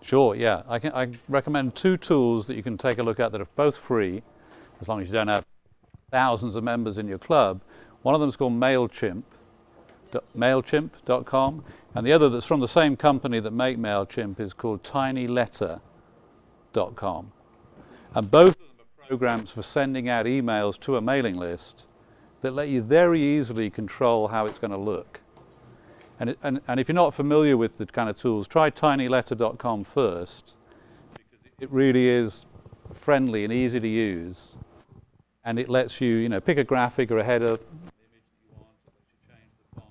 Sure, yeah. I recommend two tools that you can take a look at that are both free, as long as you don't have thousands of members in your club. One of them is called MailChimp.com, and the other that's from the same company that make MailChimp is called tinyletter.com. And both of them are programs for sending out emails to a mailing list that let you very easily control how it's going to look. And if you're not familiar with the kind of tools, try tinyletter.com first, because it really is friendly and easy to use, and it lets you, pick a graphic or a header, the image that you want, it lets you change the font.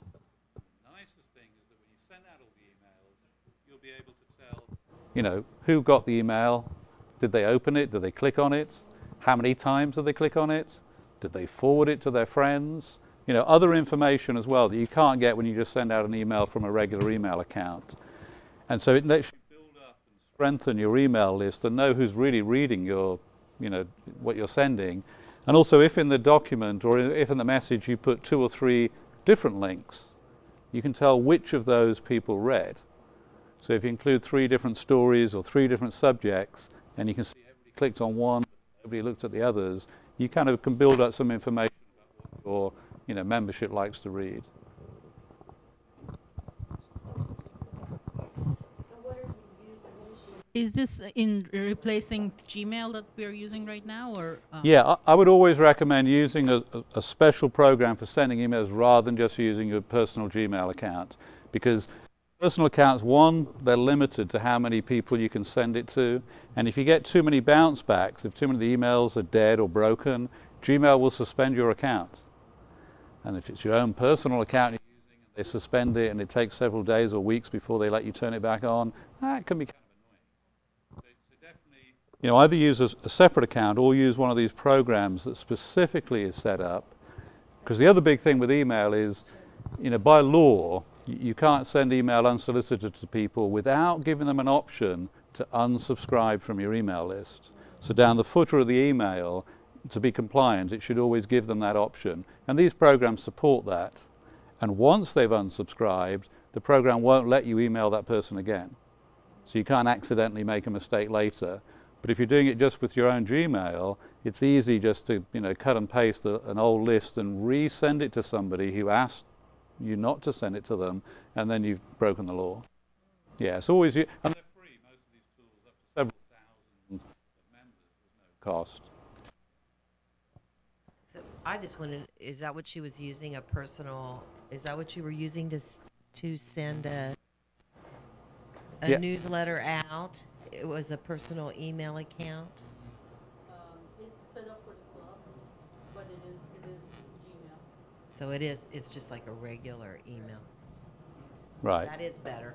The nicest thing is that when you send out all the emails, you'll be able to tell, who got the email, did they open it, did they click on it, how many times did they click on it, did they forward it to their friends, other information as well that you can't get when you just send out an email from a regular email account. And so it lets you build up and strengthen your email list and know who's really reading your, what you're sending. And also if in the document or if in the message you put 2 or 3 different links, you can tell which of those people read. So if you include 3 different stories or 3 different subjects, and you can see everybody clicked on one, nobody looked at the others, you kind of can build up some information about what your membership likes to read. Is this in replacing Gmail that we're using right now, or? Yeah, I would always recommend using a special program for sending emails rather than just using your personal Gmail account, because personal accounts, one, they're limited to how many people you can send it to, and if you get too many bounce backs, if too many of the emails are dead or broken, Gmail will suspend your account. And if it's your own personal account you're using and they suspend it and it takes several days or weeks before they let you turn it back on, it can be kind of annoying. So definitely, either use a separate account or use one of these programs that specifically is set up. Because the other big thing with email is, by law, you can't send email unsolicited to people without giving them an option to unsubscribe from your email list. So down the footer of the email, to be compliant, it should always give them that option. And these programs support that. And once they've unsubscribed, the program won't let you email that person again. So you can't accidentally make a mistake later. But if you're doing it just with your own Gmail, it's easy just to cut and paste an old list and resend it to somebody who asked you not to send it to them, and then you've broken the law. Yeah, it's always, and they're free, most of these tools, up to several thousand members with no cost. I just wanted, is that what she was using, is that what you were using to send a newsletter out? It was a personal email account? It's set up for the club, but it is Gmail. So it's just like a regular email. Right. That is better.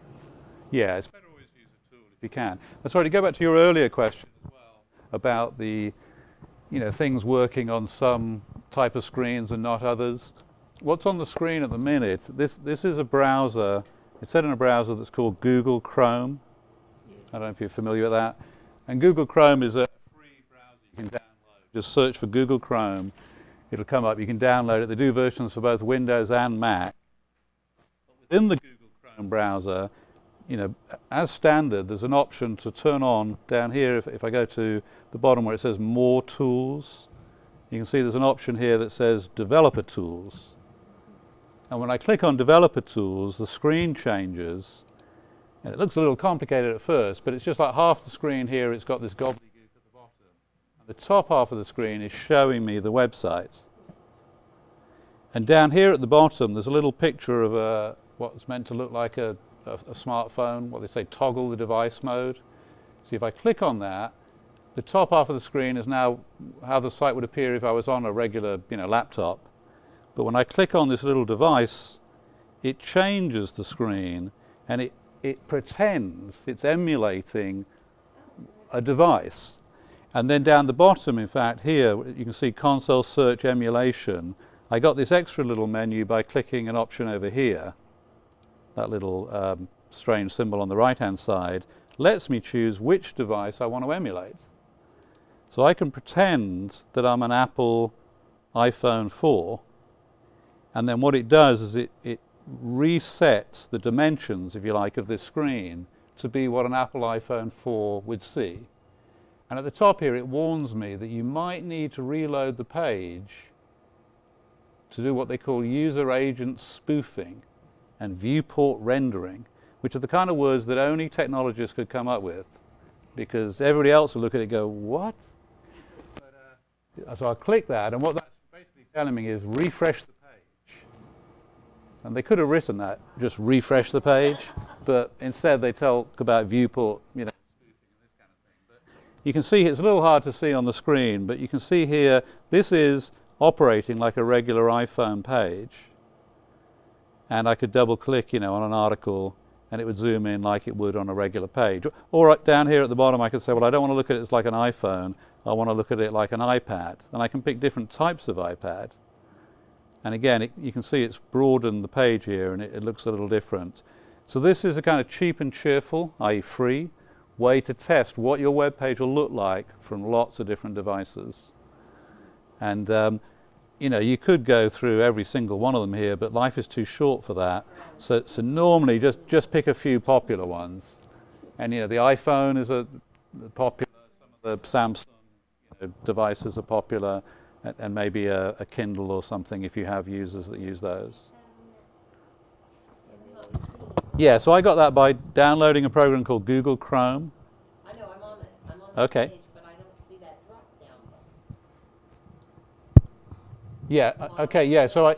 Yeah, it's better always to use a tool if you can. I'm sorry, to go back to your earlier question as well about the things working on some type of screens and not others. What's on the screen at the minute, this is a browser, it's set in a browser that's called Google Chrome. I don't know if you're familiar with that. And Google Chrome is a free browser you can download. Just search for Google Chrome, it'll come up, you can download it. They do versions for both Windows and Mac. But within the Google Chrome browser, you know, as standard, there's an option to turn on down here. If I go to the bottom where it says More Tools, you can see there's an option here that says Developer Tools. And when I click on Developer Tools, the screen changes. And it looks a little complicated at first, but it's just like half the screen here, it's got this gobbledygook at the bottom. And the top half of the screen is showing me the website. And down here at the bottom, there's a little picture of what's meant to look like a smartphone, what they say, toggle the device mode. So if I click on that, the top half of the screen is now how the site would appear if I was on a regular, you know, laptop. But when I click on this little device, it changes the screen, and it pretends it's emulating a device. And then down the bottom, in fact, here, you can see console search emulation. I got this extra little menu by clicking an option over here. That little strange symbol on the right-hand side lets me choose which device I want to emulate. So I can pretend that I'm an Apple iPhone 4, and then what it does is it resets the dimensions, if you like, of this screen to be what an Apple iPhone 4 would see. And at the top here, it warns me that you might need to reload the page to do what they call user agent spoofing and viewport rendering, which are the kind of words that only technologists could come up with, because everybody else will look at it and go, what? But, so I'll click that, and what that's basically telling me is refresh the page. And they could have written that, just refresh the page, but instead they talk about viewport, you know, spoofing and this kind of thing. But you can see, it's a little hard to see on the screen, but you can see here, this is operating like a regular iPhone page. And I could double click, you know, on an article, and it would zoom in like it would on a regular page. Or right down here at the bottom, I could say, well, I don't want to look at it as like an iPhone. I want to look at it like an iPad. And I can pick different types of iPad. And again, you can see it's broadened the page here, and it looks a little different. So this is a kind of cheap and cheerful, i.e. free, way to test what your web page will look like from lots of different devices. And you know, you could go through every single one of them here, but life is too short for that. So normally just pick a few popular ones. And you know, the iPhone is a popular, some of the Samsung, you know, devices are popular, and maybe a Kindle or something if you have users that use those. Yeah, so I got that by downloading a program called Google Chrome. I know, I'm on it. I'm on the Okay. page, but I don't see that drop down button. Yeah, okay, yeah, so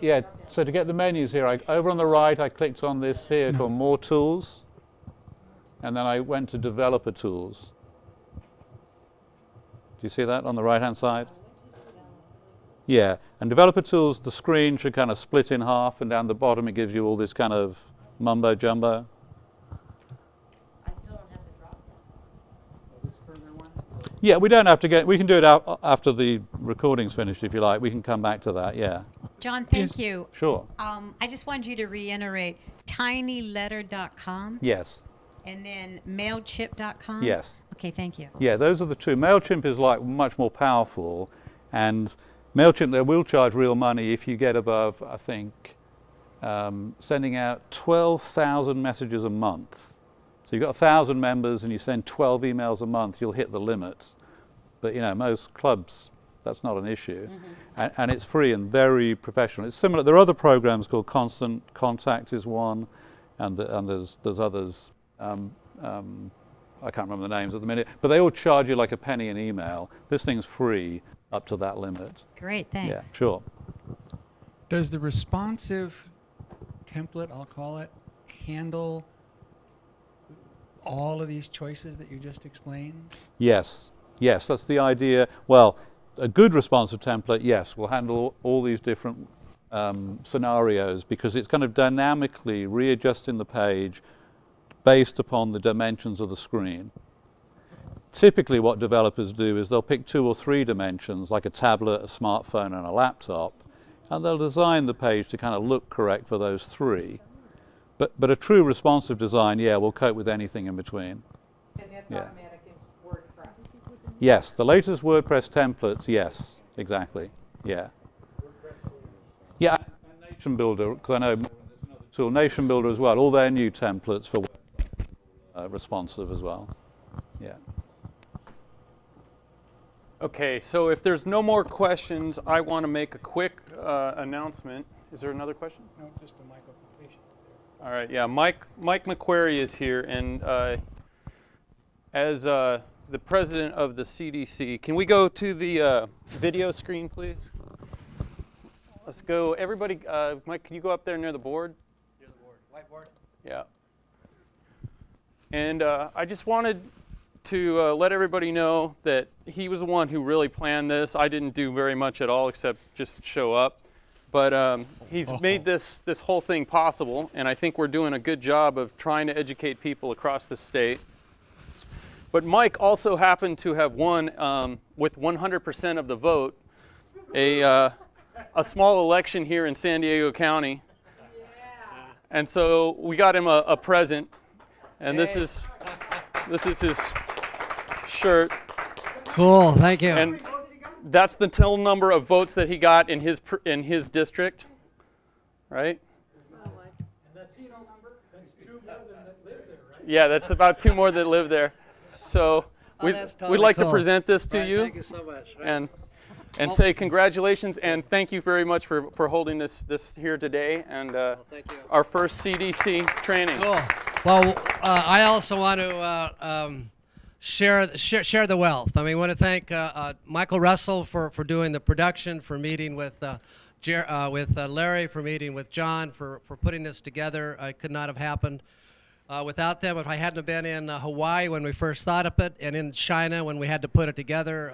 so to get the menus here, over on the right, I clicked on this here called More Tools, and then I went to Developer Tools. Do you see that on the right-hand side? Yeah, and Developer Tools, the screen should kind of split in half, and down the bottom it gives you all this kind of mumbo-jumbo. Yeah, we don't have to get, we can do it out after the recording's finished if you like. We can come back to that, yeah. John, thank you. Sure. I just wanted you to reiterate tinyletter.com. Yes. And then mailchimp.com. Yes. Okay, thank you. Yeah, those are the two. MailChimp is like much more powerful, and MailChimp, they will charge real money if you get above, I think, sending out 12,000 messages a month. So you've got 1,000 members and you send 12 emails a month, you'll hit the limit. But you know, most clubs, that's not an issue. Mm-hmm. And it's free and very professional. It's similar. There are other programs called Constant Contact is one, and there's others. I can't remember the names at the minute, but they all charge you like a penny an email. This thing's free up to that limit. Great, thanks. Yeah, sure. Does the responsive template, I'll call it, handle all of these choices that you just explained? Yes, yes, that's the idea. Well, a good responsive template, yes, will handle all these different scenarios, because it's kind of dynamically readjusting the page based upon the dimensions of the screen. Typically what developers do is they'll pick 2 or 3 dimensions, like a tablet, a smartphone, and a laptop, and they'll design the page to kind of look correct for those 3. But a true responsive design, yeah, will cope with anything in between. And that's automatic in WordPress. Yes, the latest WordPress templates, yes, exactly, yeah. Yeah, and Nation Builder, because I know there's another tool, Nation Builder as well, all their new templates for WordPress responsive as well. Yeah. Okay, so if there's no more questions, I want to make a quick announcement. Is there another question? No, just a Michael completion. All right, yeah, Mike McQuary is here, and as the president of the CDC, can we go to the video screen, please? Let's go, everybody. Mike, can you go up there near the board? Near the board, whiteboard. Yeah. And I just wanted to let everybody know that he was the one who really planned this. I didn't do very much at all except just show up. But he's made this whole thing possible, and I think we're doing a good job of trying to educate people across the state. But Mike also happened to have won, with 100% of the vote, a small election here in San Diego County. And so we got him a present, and this is his shirt. Cool, thank you. And that's the total number of votes that he got in his district, right? And that's number. That's 2 more that live there, right? Yeah, that's about 2 more that live there. So we'd like to present this to you. Thank you so much. And say congratulations and thank you very much for holding this here today and our first CDC training. Cool. Well, I also want to share the wealth. I mean, I want to thank Michael Russell for doing the production, for meeting with Larry, for meeting with John, for putting this together. It could not have happened without them. If I hadn't been in Hawaii when we first thought of it, and in China when we had to put it together,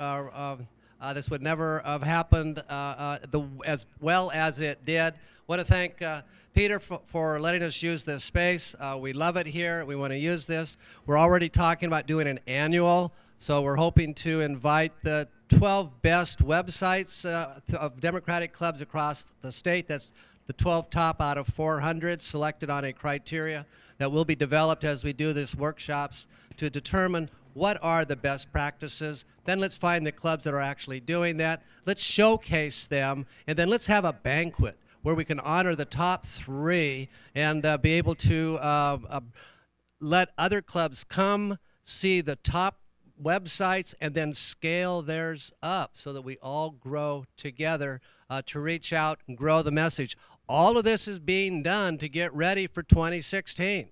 this would never have happened as well as it did. I want to thank Peter for letting us use this space. We love it here. We want to use this. We're already talking about doing an annual, so we're hoping to invite the 12 best websites of Democratic clubs across the state. That's the 12 top out of 400 selected on a criteria that will be developed as we do these workshops to determine what are the best practices. Then let's find the clubs that are actually doing that. Let's showcase them, and then let's have a banquet where we can honor the top 3 and be able to let other clubs come, see the top websites, and then scale theirs up so that we all grow together to reach out and grow the message. All of this is being done to get ready for 2016.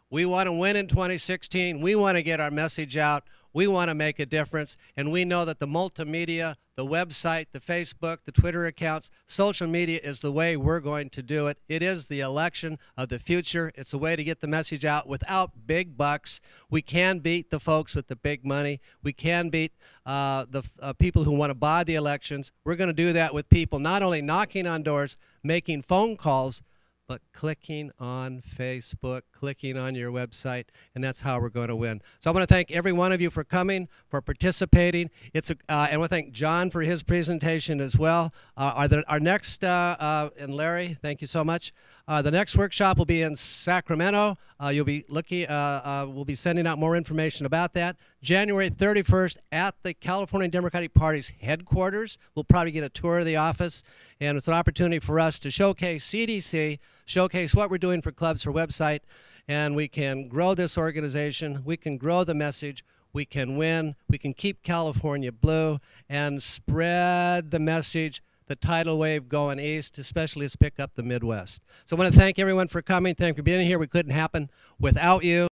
We want to win in 2016. We want to get our message out. We want to make a difference. And we know that the multimedia, the website, the Facebook, the Twitter accounts, social media is the way we're going to do it. It is the election of the future. It's a way to get the message out without big bucks. We can beat the folks with the big money. We can beat the people who want to buy the elections. We're going to do that with people not only knocking on doors, making phone calls, but clicking on Facebook, clicking on your website, and that's how we're going to win. So I want to thank every one of you for coming, for participating. And I want to thank John for his presentation as well. Our next, and Larry, thank you so much. The next workshop will be in Sacramento. You'll be looking. We'll be sending out more information about that. January 31st at the California Democratic Party's headquarters. We'll probably get a tour of the office, and it's an opportunity for us to showcase CDC, showcase what we're doing for clubs, for website, and we can grow this organization. We can grow the message. We can win. We can keep California blue and spread the message. The tidal wave going east, especially as pick up the Midwest. So I want to thank everyone for coming. Thank you for being here. We couldn't happen without you.